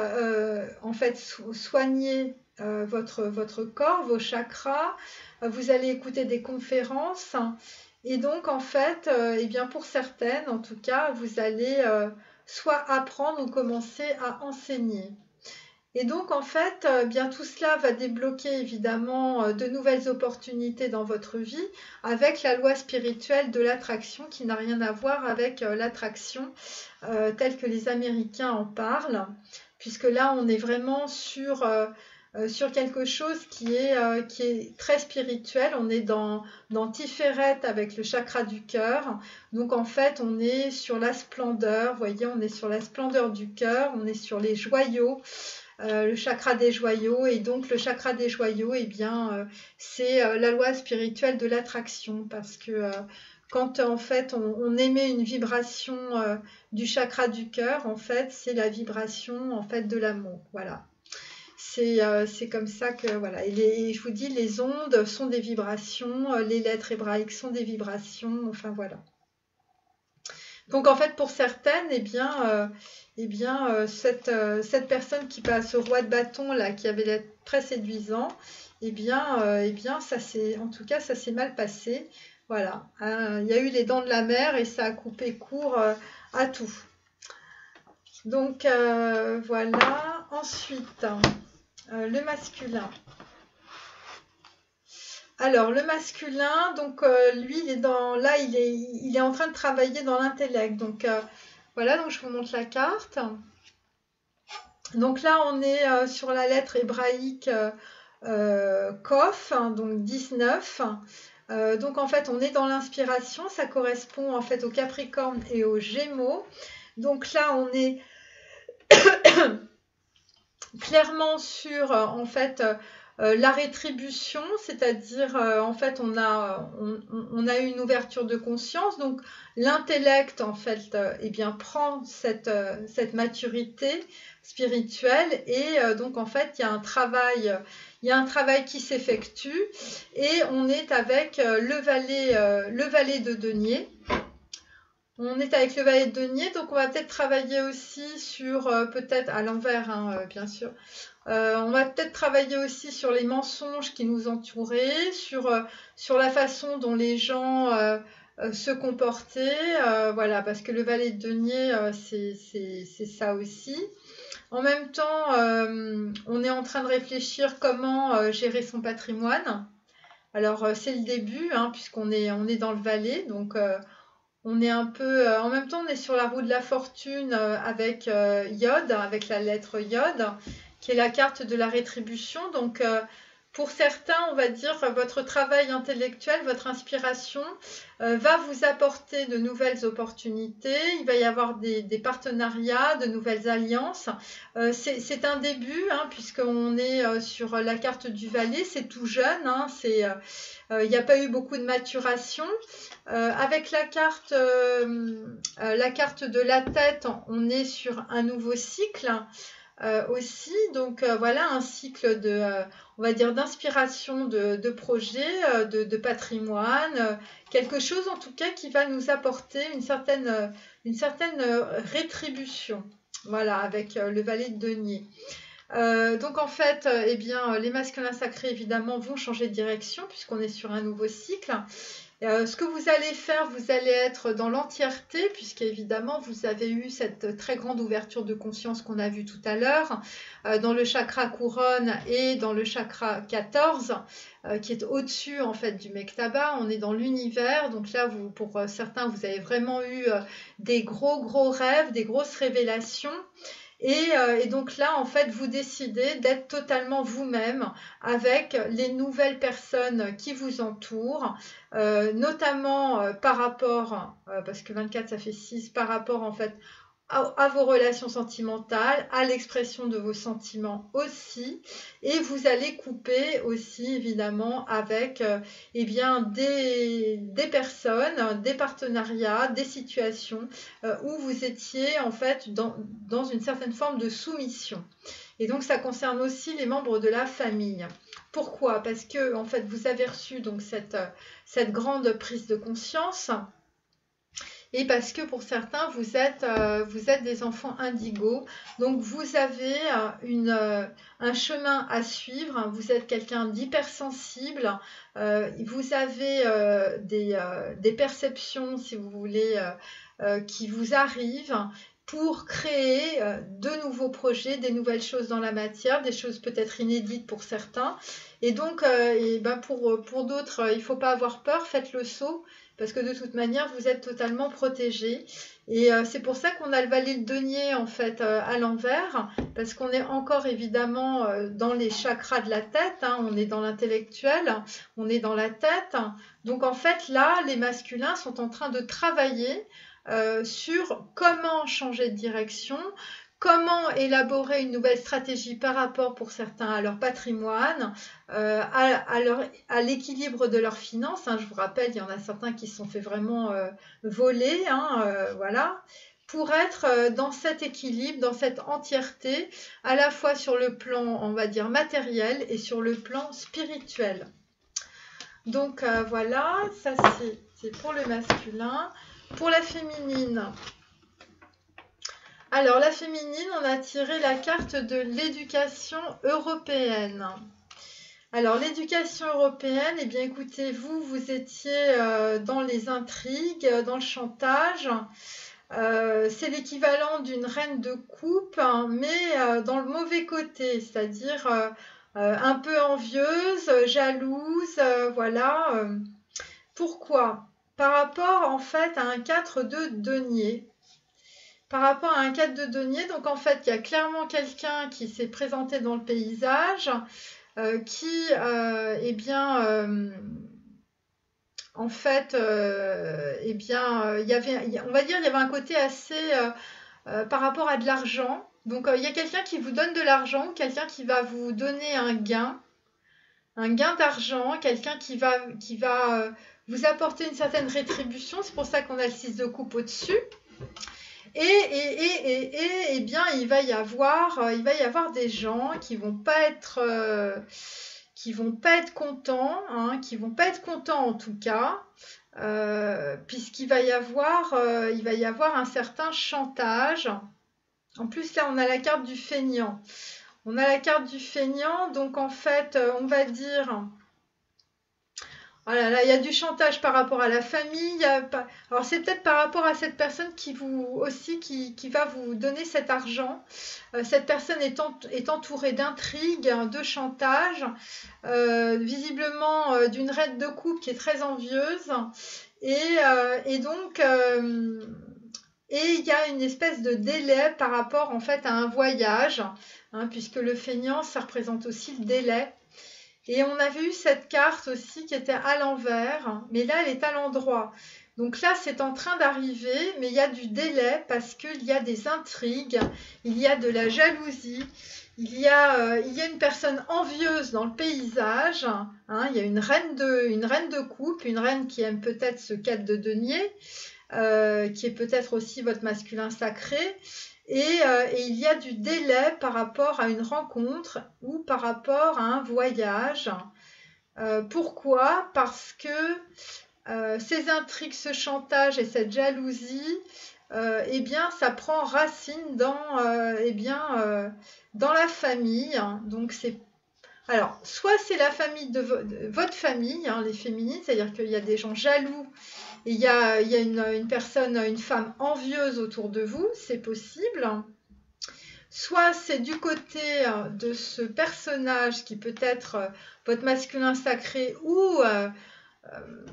en fait soigner votre corps, vos chakras. Vous allez écouter des conférences et donc en fait, eh bien pour certaines en tout cas, vous allez soit apprendre ou commencer à enseigner. Et donc en fait, bien tout cela va débloquer évidemment de nouvelles opportunités dans votre vie avec la loi spirituelle de l'attraction qui n'a rien à voir avec l'attraction telle que les Américains en parlent, puisque là on est vraiment sur quelque chose qui est très spirituel. On est dans Tiferet avec le chakra du cœur. Donc en fait on est sur la splendeur, vous voyez, on est sur la splendeur du cœur, on est sur les joyaux. Le chakra des joyaux, et donc le chakra des joyaux, eh bien, c'est la loi spirituelle de l'attraction, parce que quand en fait on émet une vibration du chakra du cœur, en fait c'est la vibration en fait de l'amour, voilà. C'est comme ça que voilà. Et je vous dis, les ondes sont des vibrations, les lettres hébraïques sont des vibrations, enfin voilà. Donc en fait pour certaines, cette personne qui passe au roi de bâton là, qui avait l'air très séduisant, ça s'est mal passé. Voilà, il y a eu les dents de la mer et ça a coupé court à tout. Donc voilà. Ensuite, le masculin. Alors le masculin, donc lui, il est en train de travailler dans l'intellect. Donc voilà, donc je vous montre la carte. Donc là, on est sur la lettre hébraïque Kof, donc 19. Donc en fait, on est dans l'inspiration. Ça correspond en fait au Capricorne et aux Gémeaux. Donc là, on est clairement sur en fait la rétribution, c'est-à-dire en fait on a une ouverture de conscience, donc l'intellect en fait prend cette maturité spirituelle, et donc en fait il y a un travail qui s'effectue, et on est avec le valet de denier. On est avec le valet de denier, donc on va peut-être travailler aussi sur, peut-être à l'envers, bien sûr, on va peut-être travailler aussi sur les mensonges qui nous entouraient, sur la façon dont les gens se comportaient, voilà, parce que le valet de denier, c'est ça aussi. En même temps, on est en train de réfléchir comment gérer son patrimoine. Alors, c'est le début, puisqu'on est dans le valet, donc On est un peu, en même temps, on est sur la roue de la fortune avec Iode, avec la lettre Iode, qui est la carte de la rétribution. Donc, pour certains, on va dire, votre travail intellectuel, votre inspiration va vous apporter de nouvelles opportunités. Il va y avoir des partenariats, de nouvelles alliances. C'est un début, hein, puisqu'on est sur la carte du Valet. C'est tout jeune, hein, il n'y a pas eu beaucoup de maturation. Avec la carte de la tête, on est sur un nouveau cycle. Aussi, donc voilà un cycle de, on va dire, d'inspiration de projets, de patrimoine, quelque chose en tout cas qui va nous apporter une certaine rétribution, voilà, avec le valet de denier. Donc en fait, eh bien, les masculins sacrés évidemment vont changer de direction puisqu'on est sur un nouveau cycle. Ce que vous allez faire, vous allez être dans l'entièreté, puisqu'évidemment, vous avez eu cette très grande ouverture de conscience qu'on a vue tout à l'heure, dans le chakra couronne et dans le chakra 14, qui est au-dessus en fait du Mektaba. On est dans l'univers, donc là, pour certains, vous avez vraiment eu des gros rêves, des grosses révélations. Et donc là, en fait, vous décidez d'être totalement vous-même avec les nouvelles personnes qui vous entourent, notamment par rapport, parce que 24 ça fait 6, par rapport en fait à vos relations sentimentales, à l'expression de vos sentiments aussi, et vous allez couper aussi évidemment avec eh bien, des personnes, des partenariats, des situations où vous étiez en fait dans une certaine forme de soumission. Et donc ça concerne aussi les membres de la famille. Pourquoi? Parce que en fait vous avez reçu donc cette grande prise de conscience. Et parce que pour certains, vous êtes des enfants indigos. Donc, vous avez un chemin à suivre. Vous êtes quelqu'un d'hypersensible. Vous avez des perceptions, si vous voulez, qui vous arrivent pour créer de nouveaux projets, des nouvelles choses dans la matière, des choses peut-être inédites pour certains. Et donc, pour d'autres, il ne faut pas avoir peur, faites le saut. Parce que de toute manière, vous êtes totalement protégé. Et c'est pour ça qu'on a le valet de denier en fait à l'envers, parce qu'on est encore évidemment dans les chakras de la tête, hein, on est dans l'intellectuel, on est dans la tête. Donc en fait là, les masculins sont en train de travailler sur comment changer de direction, comment élaborer une nouvelle stratégie par rapport pour certains à leur patrimoine, à l'équilibre de leurs finances. Hein, je vous rappelle, il y en a certains qui se sont fait vraiment voler, voilà, pour être dans cet équilibre, dans cette entièreté, à la fois sur le plan, on va dire, matériel et sur le plan spirituel. Donc voilà, ça c'est pour le masculin. Pour la féminine, alors, la féminine, on a tiré la carte de l'éducation européenne. Alors, l'éducation européenne, eh bien, écoutez, vous étiez dans les intrigues, dans le chantage. C'est l'équivalent d'une reine de coupe, hein, mais dans le mauvais côté, c'est-à-dire un peu envieuse, jalouse, voilà. Pourquoi? Par rapport, en fait, à un 4 de denier. Par rapport à un 4 de denier, donc en fait, il y a clairement quelqu'un qui s'est présenté dans le paysage, qui, eh bien, en fait, eh bien, on va dire, il y avait un côté assez par rapport à de l'argent. Donc, il y a quelqu'un qui vous donne de l'argent, quelqu'un qui va vous donner un gain d'argent, quelqu'un qui va vous apporter une certaine rétribution. C'est pour ça qu'on a le 6 de coupe au-dessus. Et bien, il va y avoir des gens qui vont pas être contents, hein, qui vont pas être contents en tout cas, puisqu'il va y avoir un certain chantage. En plus, là, on a la carte du feignant. On a la carte du feignant, donc en fait, on va dire... Voilà, là, il y a du chantage par rapport à la famille. Alors, c'est peut-être par rapport à cette personne qui va vous donner cet argent. Cette personne est entourée d'intrigues, de chantage, visiblement d'une reine de coupe qui est très envieuse. Et donc, et il y a une espèce de délai par rapport en fait à un voyage, hein, puisque le feignant, ça représente aussi le délai. Et on avait eu cette carte aussi qui était à l'envers, mais là, elle est à l'endroit. Donc là, c'est en train d'arriver, mais il y a du délai parce qu'il y a des intrigues, il y a de la jalousie, il y a une personne envieuse dans le paysage, hein, il y a une reine de coupe, une reine qui aime peut-être ce 4 de denier, qui est peut-être aussi votre masculin sacré. Et il y a du délai par rapport à une rencontre ou par rapport à un voyage. Pourquoi? Parce que ces intrigues, ce chantage et cette jalousie, eh bien, ça prend racine dans, dans la famille. Donc, alors, soit c'est la famille de votre famille, hein, les féminines, c'est-à-dire qu'il y a des gens jaloux. Et il y a une personne, une femme envieuse autour de vous, c'est possible. Soit c'est du côté de ce personnage qui peut être votre masculin sacré ou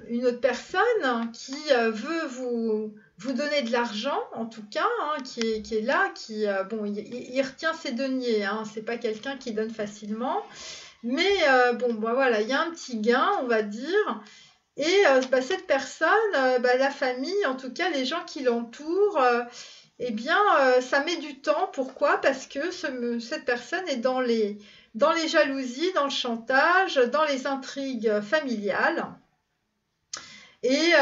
une autre personne qui veut vous donner de l'argent, en tout cas, hein, qui est là, bon, il retient ses deniers, hein, c'est pas quelqu'un qui donne facilement. Mais bon, bah, voilà, il y a un petit gain, on va dire. Et cette personne, la famille, en tout cas les gens qui l'entourent, eh bien ça met du temps. Pourquoi? Parce que cette personne est dans les jalousies, dans le chantage, dans les intrigues familiales. Et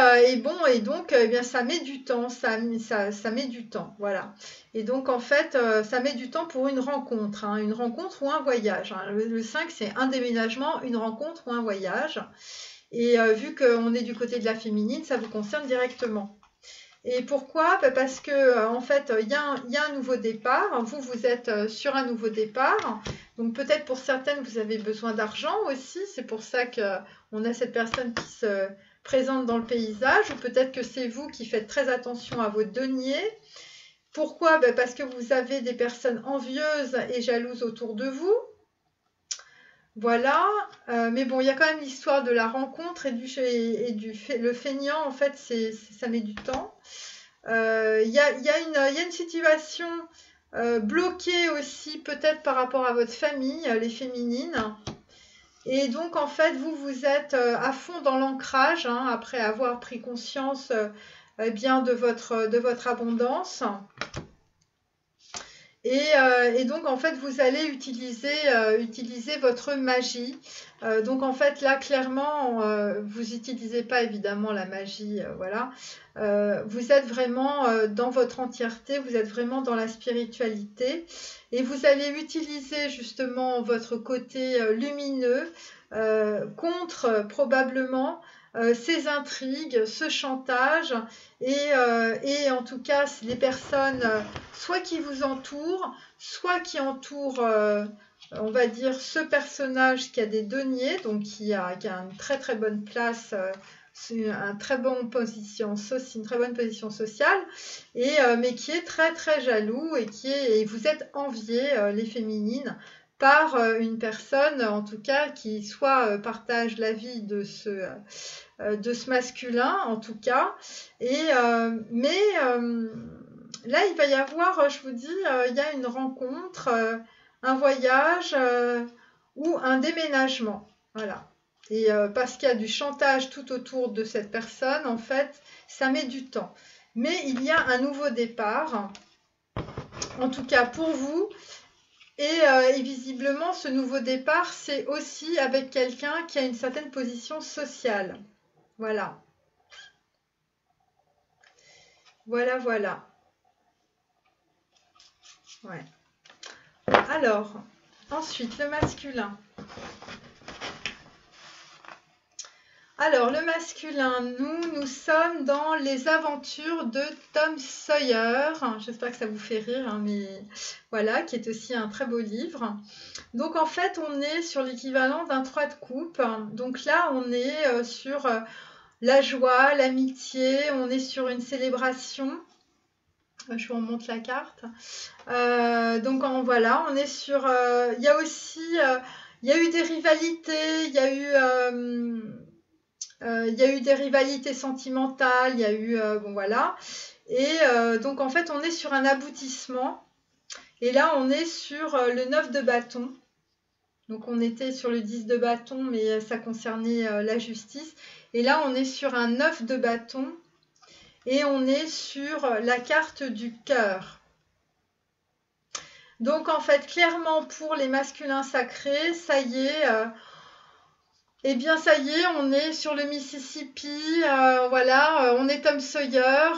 donc eh bien ça met du temps, ça met du temps, voilà. Et donc en fait ça met du temps pour une rencontre, hein, une rencontre ou un voyage, hein. Le 5 c'est un déménagement, une rencontre ou un voyage. Et vu qu'on est du côté de la féminine, ça vous concerne directement. Et pourquoi? Parce que en fait, il y a un nouveau départ. Vous êtes sur un nouveau départ. Donc peut-être pour certaines, vous avez besoin d'argent aussi. C'est pour ça qu'on a cette personne qui se présente dans le paysage. Ou peut-être que c'est vous qui faites très attention à vos deniers. Pourquoi? Parce que vous avez des personnes envieuses et jalouses autour de vous. Voilà, mais bon, il y a quand même l'histoire de la rencontre le feignant, en fait, ça met du temps. Il y a une situation bloquée aussi, peut-être par rapport à votre famille, les féminines. Et donc, en fait, vous êtes à fond dans l'ancrage, hein, après avoir pris conscience bien de votre abondance. Et donc, en fait, vous allez utiliser votre magie. Donc, en fait, là, clairement, vous n'utilisez pas évidemment la magie. Voilà. Vous êtes vraiment dans votre entièreté, vous êtes vraiment dans la spiritualité. Et vous allez utiliser justement votre côté lumineux contre probablement ces intrigues, ce chantage et en tout cas les personnes soit qui vous entourent, soit qui entourent on va dire ce personnage qui a des deniers, donc qui a une très très bonne place, une très bonne position sociale, mais qui est très très jaloux et vous êtes enviés les féminines par une personne en tout cas qui soit partage la vie de ce masculin en tout cas. Mais là il va y avoir, je vous dis, il y a une rencontre, un voyage ou un déménagement. Voilà. Et parce qu'il y a du chantage tout autour de cette personne, en fait, ça met du temps. Mais il y a un nouveau départ, en tout cas pour vous. Et visiblement, ce nouveau départ, c'est aussi avec quelqu'un qui a une certaine position sociale. Voilà. Voilà. Ouais. Alors, ensuite, le masculin. Alors, le masculin, nous sommes dans les aventures de Tom Sawyer. J'espère que ça vous fait rire, hein, mais voilà, qui est aussi un très beau livre. Donc, en fait, on est sur l'équivalent d'un 3 de coupe. Donc là, on est sur la joie, l'amitié, on est sur une célébration. Je vous remonte la carte. Donc, voilà, on est sur... il y a aussi... il y a eu des rivalités, il y a eu... Il y a eu des rivalités sentimentales, il y a eu... bon, voilà. Et donc, en fait, on est sur un aboutissement. Et là, on est sur le 9 de bâton. Donc, on était sur le 10 de bâton, mais ça concernait la justice. Et là, on est sur un 9 de bâton. Et on est sur la carte du cœur. Donc, en fait, clairement, pour les masculins sacrés, ça y est... eh bien, ça y est, on est sur le Mississippi, voilà, on est Tom Sawyer,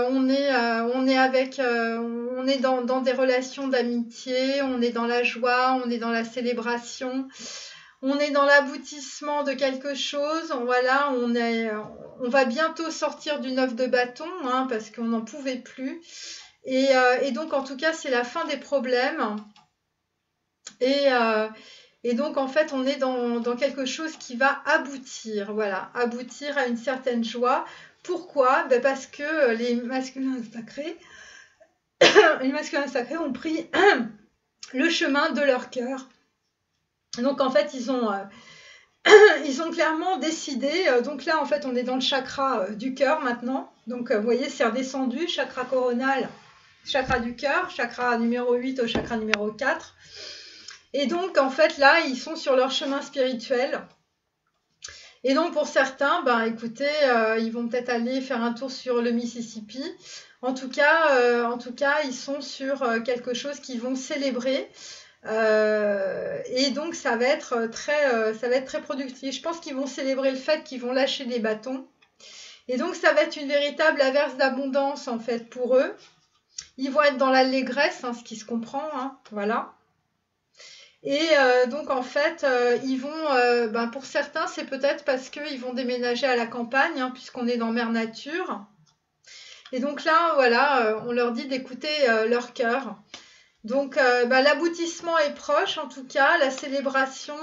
on est avec, on est dans des relations d'amitié, on est dans la joie, on est dans la célébration, on est dans l'aboutissement de quelque chose, voilà, on va bientôt sortir du 9 de bâton, hein, parce qu'on n'en pouvait plus, et donc en tout cas, c'est la fin des problèmes, et donc, en fait, on est dans quelque chose qui va aboutir, voilà, aboutir à une certaine joie. Pourquoi? Ben parce que les masculins sacrés ont pris le chemin de leur cœur. Donc, en fait, ils ont clairement décidé. Donc là, en fait, on est dans le chakra du cœur maintenant. Donc, vous voyez, c'est redescendu, chakra coronal, chakra du cœur, chakra numéro 8 au chakra numéro 4. Et donc, en fait, là, ils sont sur leur chemin spirituel. Et donc, pour certains, ben, écoutez, ils vont peut-être aller faire un tour sur le Mississippi. En tout cas, ils sont sur quelque chose qu'ils vont célébrer. Et donc, ça va être très productif. Je pense qu'ils vont célébrer le fait qu'ils vont lâcher des bâtons. Et donc, ça va être une véritable averse d'abondance, en fait, pour eux. Ils vont être dans l'allégresse, hein, ce qui se comprend, hein, voilà. Et donc, en fait, ils vont, ben, pour certains, c'est peut-être parce qu'ils vont déménager à la campagne, hein, puisqu'on est dans Mère Nature. Et donc là, voilà, on leur dit d'écouter leur cœur. Donc, ben, l'aboutissement est proche, en tout cas, la célébration,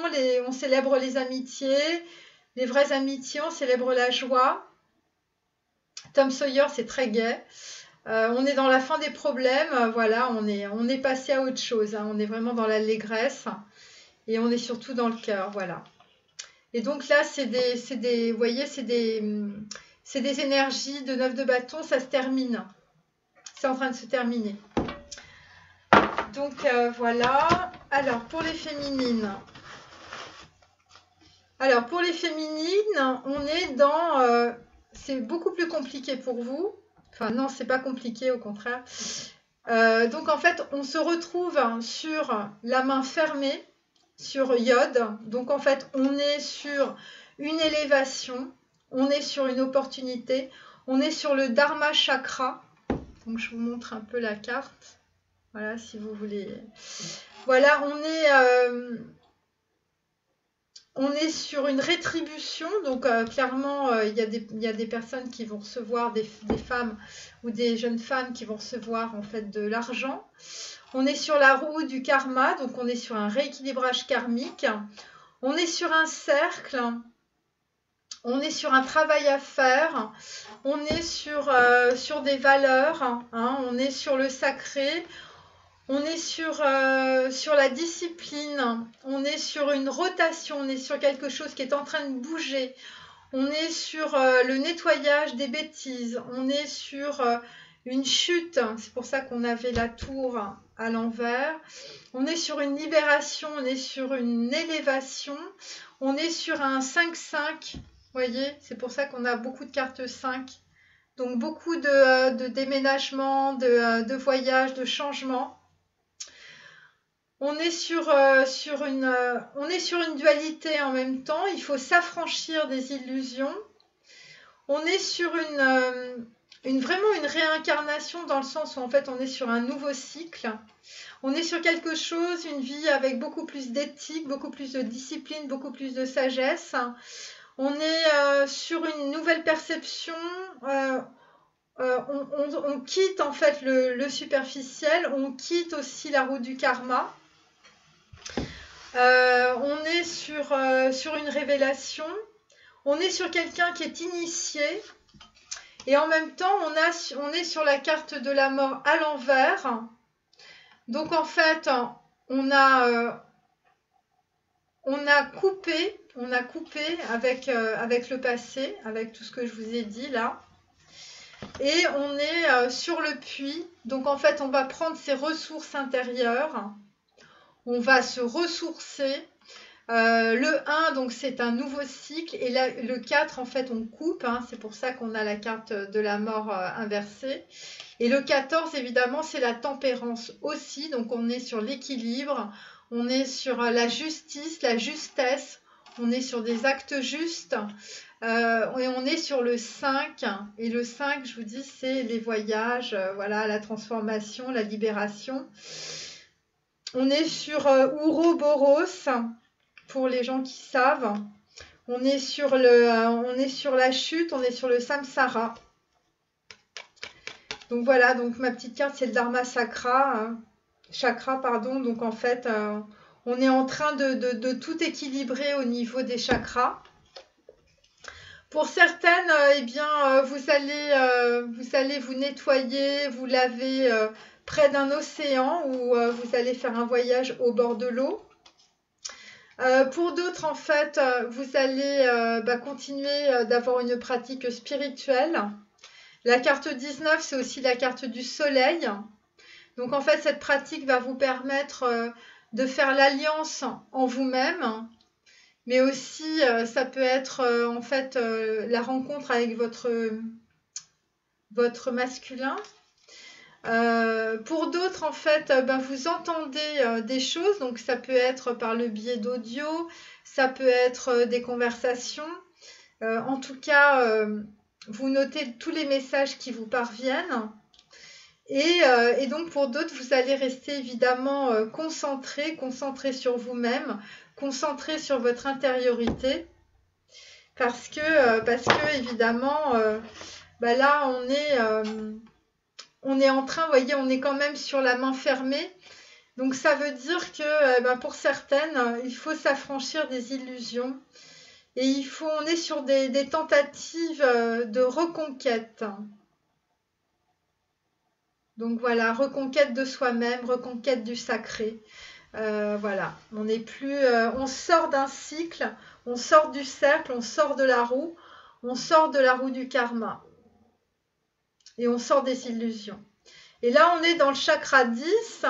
on célèbre les amitiés, les vraies amitiés, on célèbre la joie. Tom Sawyer, c'est très gai. On est dans la fin des problèmes, voilà, on est passé à autre chose, hein, on est vraiment dans l'allégresse et on est surtout dans le cœur, voilà. Et donc là, vous voyez, c'est des énergies de 9 de bâton, ça se termine, c'est en train de se terminer. Donc voilà, alors pour les féminines, on est dans, c'est beaucoup plus compliqué pour vous. Enfin, non, c'est pas compliqué, au contraire. Donc, en fait, on se retrouve sur la main fermée, sur Yod. Donc, en fait, on est sur une élévation, on est sur une opportunité, on est sur le Dharma Chakra. Donc, je vous montre un peu la carte. Voilà, si vous voulez. Voilà, on est sur une rétribution, donc clairement, il y a des personnes qui vont recevoir, des femmes ou des jeunes femmes qui vont recevoir en fait de l'argent. On est sur la roue du karma, donc on est sur un rééquilibrage karmique. On est sur un cercle, on est sur un travail à faire, on est sur des valeurs, hein, on est sur le sacré. On est sur la discipline, on est sur une rotation, on est sur quelque chose qui est en train de bouger, on est sur le nettoyage des bêtises, on est sur une chute, c'est pour ça qu'on avait la tour à l'envers, on est sur une libération, on est sur une élévation, on est sur un 5-5, vous voyez, c'est pour ça qu'on a beaucoup de cartes 5, donc beaucoup de déménagements, de voyages, de changements. On est sur une dualité en même temps. Il faut s'affranchir des illusions. On est sur vraiment une réincarnation dans le sens où en fait on est sur un nouveau cycle. On est sur quelque chose, une vie avec beaucoup plus d'éthique, beaucoup plus de discipline, beaucoup plus de sagesse. On est sur une nouvelle perception. On quitte en fait le superficiel. On quitte aussi la roue du karma. On est sur une révélation, on est sur quelqu'un qui est initié et en même temps on est sur la carte de la mort à l'envers. Donc en fait on a on a coupé avec, avec le passé, avec tout ce que je vous ai dit là. Et on est sur le puits. Donc en fait, on va prendre ses ressources intérieures. On va se ressourcer. Le 1, donc c'est un nouveau cycle. Et là, le 4, en fait, on coupe. Hein, c'est pour ça qu'on a la carte de la mort inversée. Et le 14, évidemment, c'est la tempérance aussi. Donc on est sur l'équilibre. On est sur la justice, la justesse. On est sur des actes justes. Et on est sur le 5. Et le 5, je vous dis, c'est les voyages, voilà, la transformation, la libération. On est sur Ouroboros, pour les gens qui savent. On est sur la chute, on est sur le samsara. Donc voilà, donc ma petite carte, c'est le Dharma chakra, pardon. Donc en fait, on est en train de tout équilibrer au niveau des chakras. Pour certaines, eh bien, vous allez vous nettoyer, vous laver près d'un océan ou vous allez faire un voyage au bord de l'eau. Pour d'autres, en fait, vous allez continuer d'avoir une pratique spirituelle. La carte 19, c'est aussi la carte du soleil. Donc, en fait, cette pratique va vous permettre de faire l'alliance en vous-même. Mais aussi, ça peut être en fait la rencontre avec votre masculin. Pour d'autres, en fait, vous entendez des choses. Donc, ça peut être par le biais d'audio, ça peut être des conversations. En tout cas, vous notez tous les messages qui vous parviennent. Et donc, pour d'autres, vous allez rester évidemment concentré sur vous-même, concentré sur votre intériorité, parce que évidemment, là, on est en train, vous voyez, on est quand même sur la main fermée. Donc, ça veut dire que pour certaines, il faut s'affranchir des illusions. Et on est sur des tentatives de reconquête. Donc voilà, reconquête de soi-même, reconquête du sacré. Voilà, on sort d'un cycle, on sort du cercle, on sort de la roue du karma. Et on sort des illusions. Et là, on est dans le chakra 10.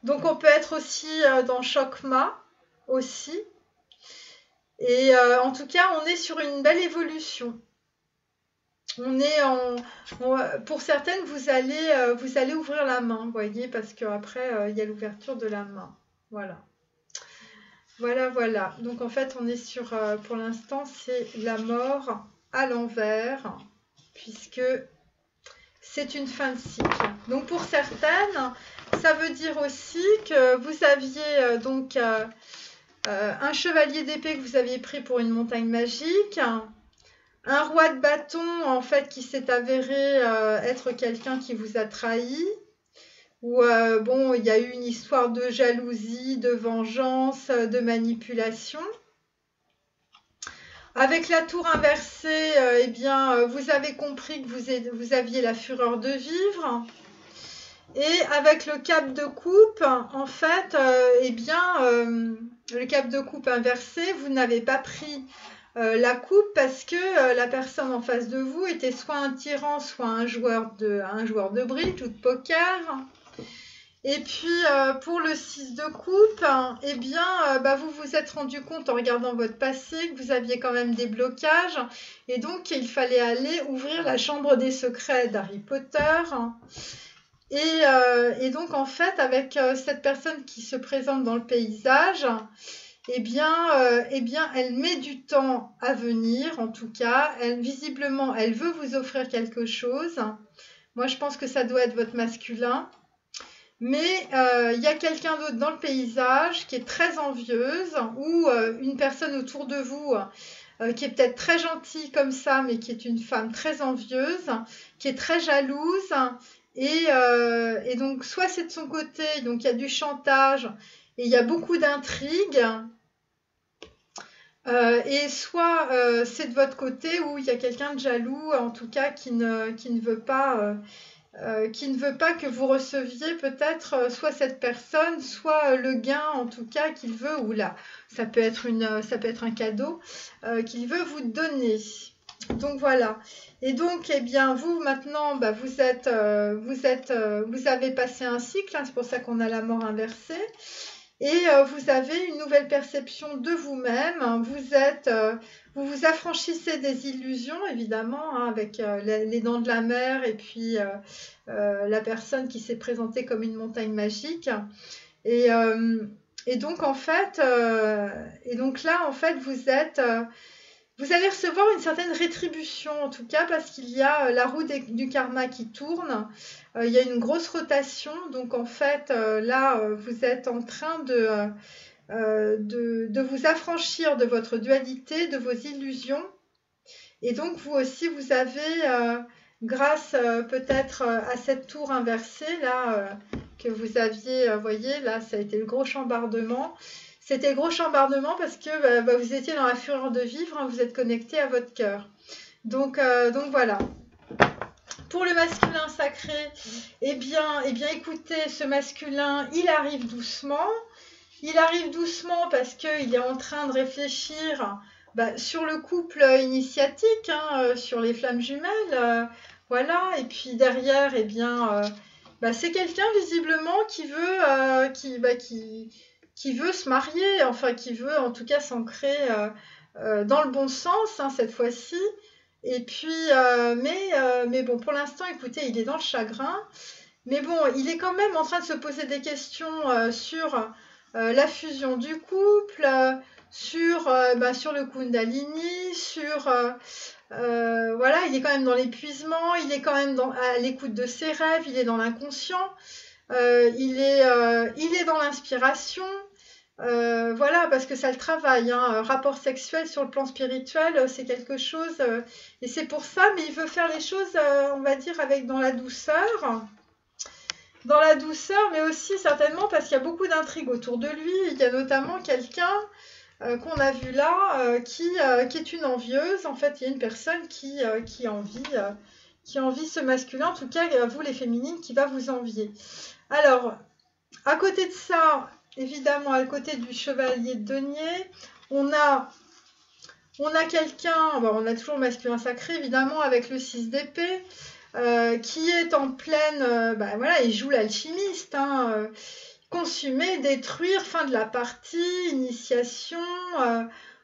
Donc on peut être aussi dans Chokma aussi. Et en tout cas, on est sur une belle évolution. Pour certaines, vous allez ouvrir la main, vous voyez, parce qu'après, il y a l'ouverture de la main. Voilà. Voilà. Donc, en fait, on est sur, pour l'instant, c'est la mort à l'envers, puisque c'est une fin de cycle. Donc, pour certaines, ça veut dire aussi que vous aviez un chevalier d'épée que vous aviez pris pour une montagne magique, un roi de bâton, en fait, qui s'est avéré être quelqu'un qui vous a trahi. Ou il y a eu une histoire de jalousie, de vengeance, de manipulation. Avec la tour inversée, vous avez compris que vous aviez la fureur de vivre. Et avec le cap de coupe, en fait, le cap de coupe inversé, vous n'avez pas pris la coupe parce que la personne en face de vous était soit un tyran, soit un joueur de bridge ou de poker. Et puis pour le 6 de coupe, vous vous êtes rendu compte en regardant votre passé que vous aviez quand même des blocages et donc il fallait aller ouvrir la chambre des secrets d'Harry Potter. Et donc en fait avec cette personne qui se présente dans le paysage, elle met du temps à venir, en tout cas. Visiblement, elle veut vous offrir quelque chose. Moi, je pense que ça doit être votre masculin. Mais il y a quelqu'un d'autre dans le paysage qui est très envieuse ou une personne autour de vous qui est peut-être très gentille comme ça, mais qui est une femme très envieuse, qui est très jalouse. Et donc, soit c'est de son côté, donc il y a du chantage et il y a beaucoup d'intrigues. Et soit c'est de votre côté où il y a quelqu'un de jaloux, en tout cas qui ne veut pas qui ne veut pas que vous receviez peut-être soit cette personne, soit le gain en tout cas qu'il veut, ou là, ça peut être un cadeau qu'il veut vous donner. Donc voilà. Et donc, eh bien, vous maintenant, bah, vous avez passé un cycle, hein, c'est pour ça qu'on a la mort inversée. Et vous avez une nouvelle perception de vous-même. Vous vous affranchissez des illusions, évidemment, hein, avec les dents de la mer et puis la personne qui s'est présentée comme une montagne magique. Et, euh, et donc en fait, là, en fait, vous allez recevoir une certaine rétribution, en tout cas, parce qu'il y a la roue du karma qui tourne. Il y a une grosse rotation. Donc, en fait, là, vous êtes en train de vous affranchir de votre dualité, de vos illusions. Et donc, vous aussi, vous avez, grâce peut-être à cette tour inversée, là, que vous aviez, voyez, là, ça a été le gros chambardement. C'était le gros chambardement parce que vous étiez dans la fureur de vivre, hein, vous êtes connecté à votre cœur. Donc voilà. Pour le masculin sacré, eh bien, écoutez, ce masculin, il arrive doucement. Il arrive doucement parce qu'il est en train de réfléchir sur le couple initiatique, hein, sur les flammes jumelles. Voilà. Et puis derrière, eh bien, c'est quelqu'un visiblement qui veut, qui veut se marier, enfin qui veut en tout cas s'ancrer dans le bon sens, hein, cette fois-ci. Et puis, mais bon, pour l'instant, écoutez, il est dans le chagrin. Mais bon, il est quand même en train de se poser des questions sur la fusion du couple, sur le Kundalini, voilà, il est quand même dans l'épuisement, il est quand même à l'écoute de ses rêves, il est dans l'inconscient, il est dans l'inspiration. Voilà, parce que ça le travaille, hein. Rapport sexuel sur le plan spirituel, c'est quelque chose, et c'est pour ça, mais il veut faire les choses, on va dire, dans la douceur. Dans la douceur, mais aussi certainement parce qu'il y a beaucoup d'intrigues autour de lui. Il y a notamment quelqu'un qu'on a vu là qui est une envieuse. En fait, il y a une personne qui envie ce masculin, en tout cas, vous les féminines, qui va vous envier. Alors, à côté de ça, évidemment, à côté du chevalier de denier, on a quelqu'un, on a toujours le masculin sacré, évidemment, avec le 6 d'épée, qui est en pleine, voilà, il joue l'alchimiste, hein, consumer, détruire, fin de la partie, initiation,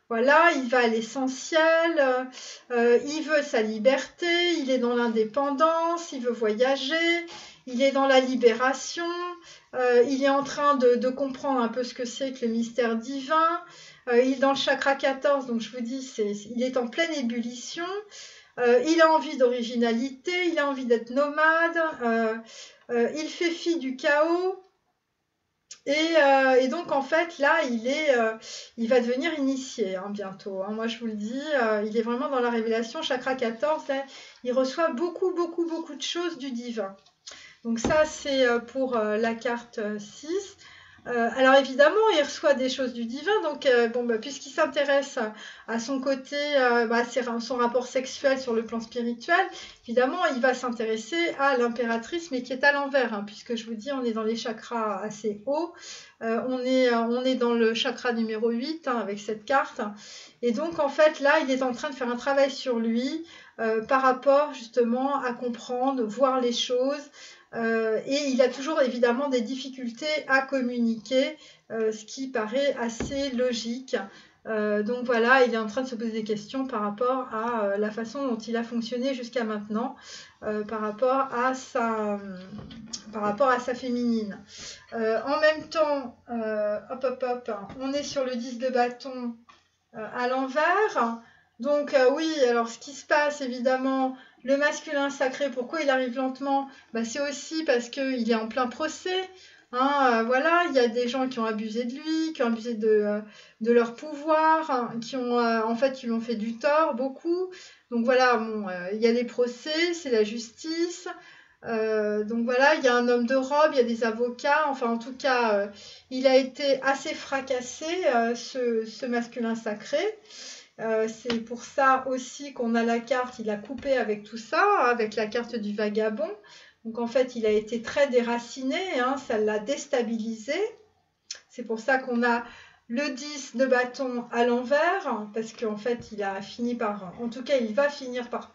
voilà, il va à l'essentiel, il veut sa liberté, il est dans l'indépendance, il veut voyager, il est dans la libération, il est en train de comprendre un peu ce que c'est que le mystère divin, il est dans le chakra 14, donc je vous dis, il est en pleine ébullition. Il a envie d'originalité, il a envie d'être nomade, il fait fi du chaos. Et donc en fait là il va devenir initié, hein, bientôt, hein. Moi je vous le dis, il est vraiment dans la révélation, chakra 14, là, il reçoit beaucoup de choses du divin. Donc ça c'est pour la carte 6. Alors évidemment, il reçoit des choses du divin, donc puisqu'il s'intéresse à son côté, son rapport sexuel sur le plan spirituel, évidemment, il va s'intéresser à l'impératrice, mais qui est à l'envers, hein, puisque je vous dis, on est dans les chakras assez hauts, on est dans le chakra numéro 8, hein, avec cette carte, et donc en fait là, il est en train de faire un travail sur lui, par rapport justement à comprendre, voir les choses, et il a toujours évidemment des difficultés à communiquer, ce qui paraît assez logique. Donc voilà, il est en train de se poser des questions par rapport à la façon dont il a fonctionné jusqu'à maintenant, par rapport à sa féminine. En même temps, on est sur le 10 de bâton à l'envers. Donc oui, alors ce qui se passe évidemment, le masculin sacré, pourquoi il arrive lentement? C'est aussi parce qu'il est en plein procès, hein, voilà, il y a des gens qui ont abusé de lui, qui ont abusé de leur pouvoir, hein, qui lui ont fait du tort, beaucoup. Donc voilà, il y a des procès, c'est la justice. Donc voilà, il y a un homme de robe, il y a des avocats, enfin en tout cas, il a été assez fracassé, ce masculin sacré. C'est pour ça aussi qu'on a la carte, il a coupé avec tout ça, avec la carte du vagabond. Donc en fait, il a été très déraciné, hein, ça l'a déstabilisé. C'est pour ça qu'on a le 10 de bâton à l'envers, parce qu'en fait, il a fini par, en tout cas, il va finir par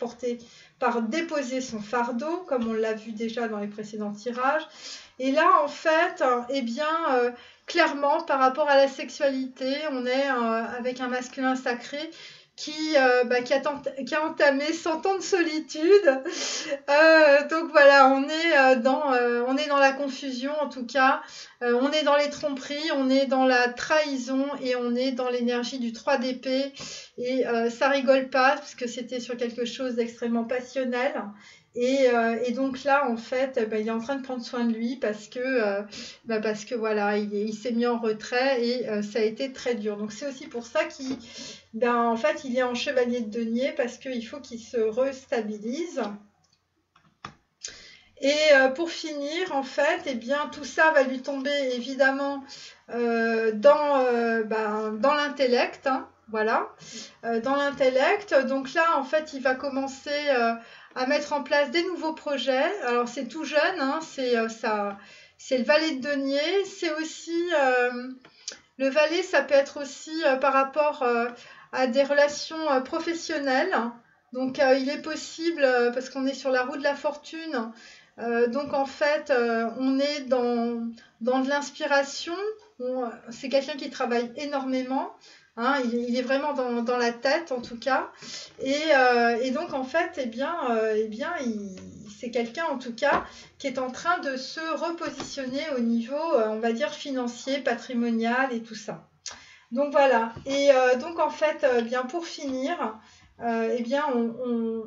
déposer son fardeau, comme on l'a vu déjà dans les précédents tirages. Et là, en fait, eh bien, clairement, par rapport à la sexualité, on est avec un masculin sacré qui a entamé 100 ans de solitude. Donc voilà, on est dans la confusion en tout cas, on est dans les tromperies, on est dans la trahison et on est dans l'énergie du 3 d'épée. Et ça rigole pas parce que c'était sur quelque chose d'extrêmement passionnel. Et donc là, en fait, il est en train de prendre soin de lui parce que voilà, il s'est mis en retrait et ça a été très dur. Donc c'est aussi pour ça en fait, il est en chevalier de denier parce qu'il faut qu'il se restabilise. Et pour finir, en fait, eh bien, tout ça va lui tomber évidemment dans l'intellect, hein, voilà, dans l'intellect. Donc là, en fait, il va commencer à mettre en place des nouveaux projets. Alors c'est tout jeune, hein, c'est le valet de denier. C'est aussi le valet, ça peut être aussi par rapport à des relations professionnelles. Donc il est possible, parce qu'on est sur la roue de la fortune, donc en fait on est dans de l'inspiration. C'est quelqu'un qui travaille énormément, hein, il est vraiment dans la tête en tout cas. Et donc en fait, c'est quelqu'un en tout cas qui est en train de se repositionner au niveau, on va dire, financier, patrimonial et tout ça. Donc voilà, et donc en fait, bien pour finir, on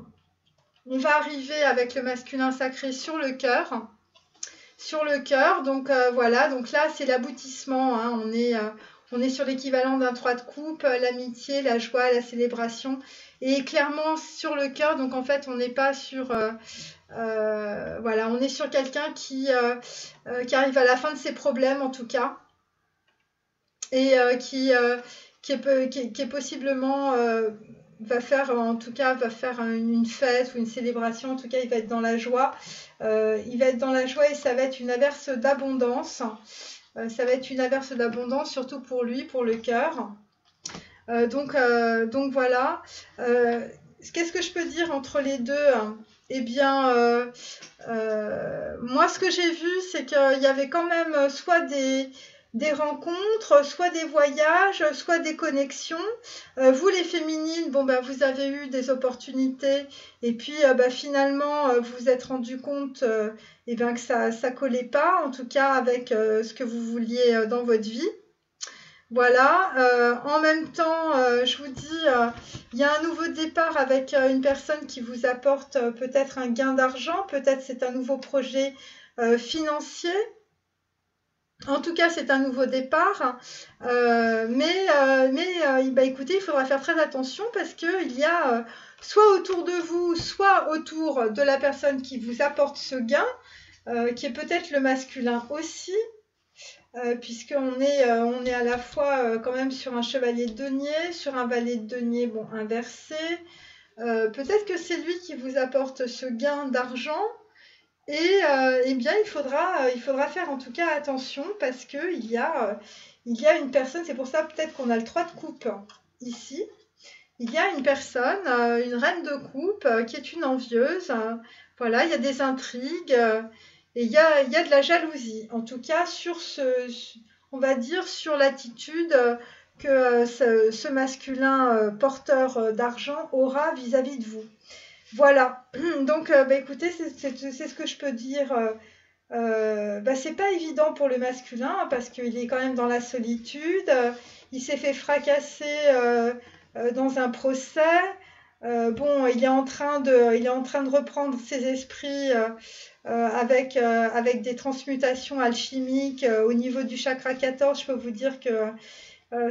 va arriver avec le masculin sacré sur le cœur. Sur le cœur, donc voilà, donc là c'est l'aboutissement, hein, on est sur l'équivalent d'un 3 de coupe, l'amitié, la joie, la célébration. Et clairement sur le cœur, donc en fait on n'est pas sur... voilà, on est sur quelqu'un qui arrive à la fin de ses problèmes en tout cas. Et qui est possiblement va faire une fête ou une célébration. En tout cas, il va être dans la joie. Il va être dans la joie et ça va être une averse d'abondance. Ça va être une averse d'abondance, surtout pour lui, pour le cœur. Donc voilà. Qu'est-ce que je peux dire entre les deux, hein? Eh bien, moi, ce que j'ai vu, c'est qu'il y avait quand même soit des rencontres, soit des voyages, soit des connexions. Vous les féminines, vous avez eu des opportunités et puis finalement vous vous êtes rendu compte que ça collait pas, en tout cas avec ce que vous vouliez dans votre vie. Voilà, en même temps, je vous dis, il y a un nouveau départ avec une personne qui vous apporte peut-être un gain d'argent, peut-être c'est un nouveau projet financier. En tout cas, c'est un nouveau départ, écoutez, il faudra faire très attention parce qu'il y a soit autour de vous, soit autour de la personne qui vous apporte ce gain, qui est peut-être le masculin aussi, puisqu'on est à la fois quand même sur un chevalier de denier, sur un valet de denier inversé. Peut-être que c'est lui qui vous apporte ce gain d'argent. Et bien, il faudra faire en tout cas attention parce qu'il y a une personne, c'est pour ça peut-être qu'on a le 3 de coupe ici. Il y a une personne, une reine de coupe qui est une envieuse. Voilà, il y a des intrigues et il y a de la jalousie. En tout cas, on va dire sur l'attitude que ce masculin porteur d'argent aura vis-à-vis de vous. Voilà, donc écoutez, c'est ce que je peux dire. C'est pas évident pour le masculin hein, parce qu'il est quand même dans la solitude. Il s'est fait fracasser dans un procès. Il est en train de reprendre ses esprits avec des transmutations alchimiques au niveau du chakra 14. Je peux vous dire que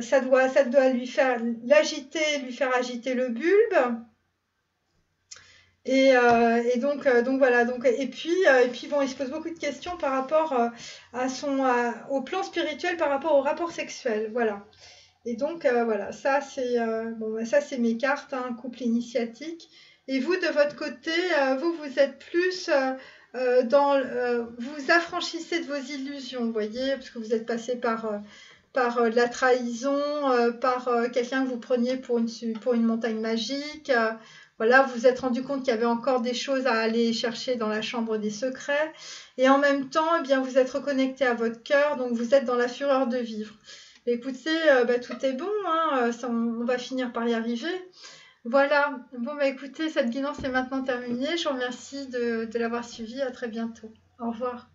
ça doit lui faire agiter le bulbe. Et donc voilà, et puis il se pose beaucoup de questions par rapport au plan spirituel, par rapport au rapport sexuel, voilà. Et donc voilà, ça c'est mes cartes, hein, couple initiatique. Et vous de votre côté, vous êtes plus vous affranchissez de vos illusions, vous voyez, parce que vous êtes passé par de la trahison, par quelqu'un que vous preniez pour une montagne magique. Voilà, vous vous êtes rendu compte qu'il y avait encore des choses à aller chercher dans la chambre des secrets. Et en même temps, eh bien, vous êtes reconnecté à votre cœur, donc vous êtes dans la fureur de vivre. Écoutez, tout est bon, hein, on va finir par y arriver. Voilà, bon, écoutez, cette guidance est maintenant terminée. Je vous remercie de l'avoir suivie. À très bientôt. Au revoir.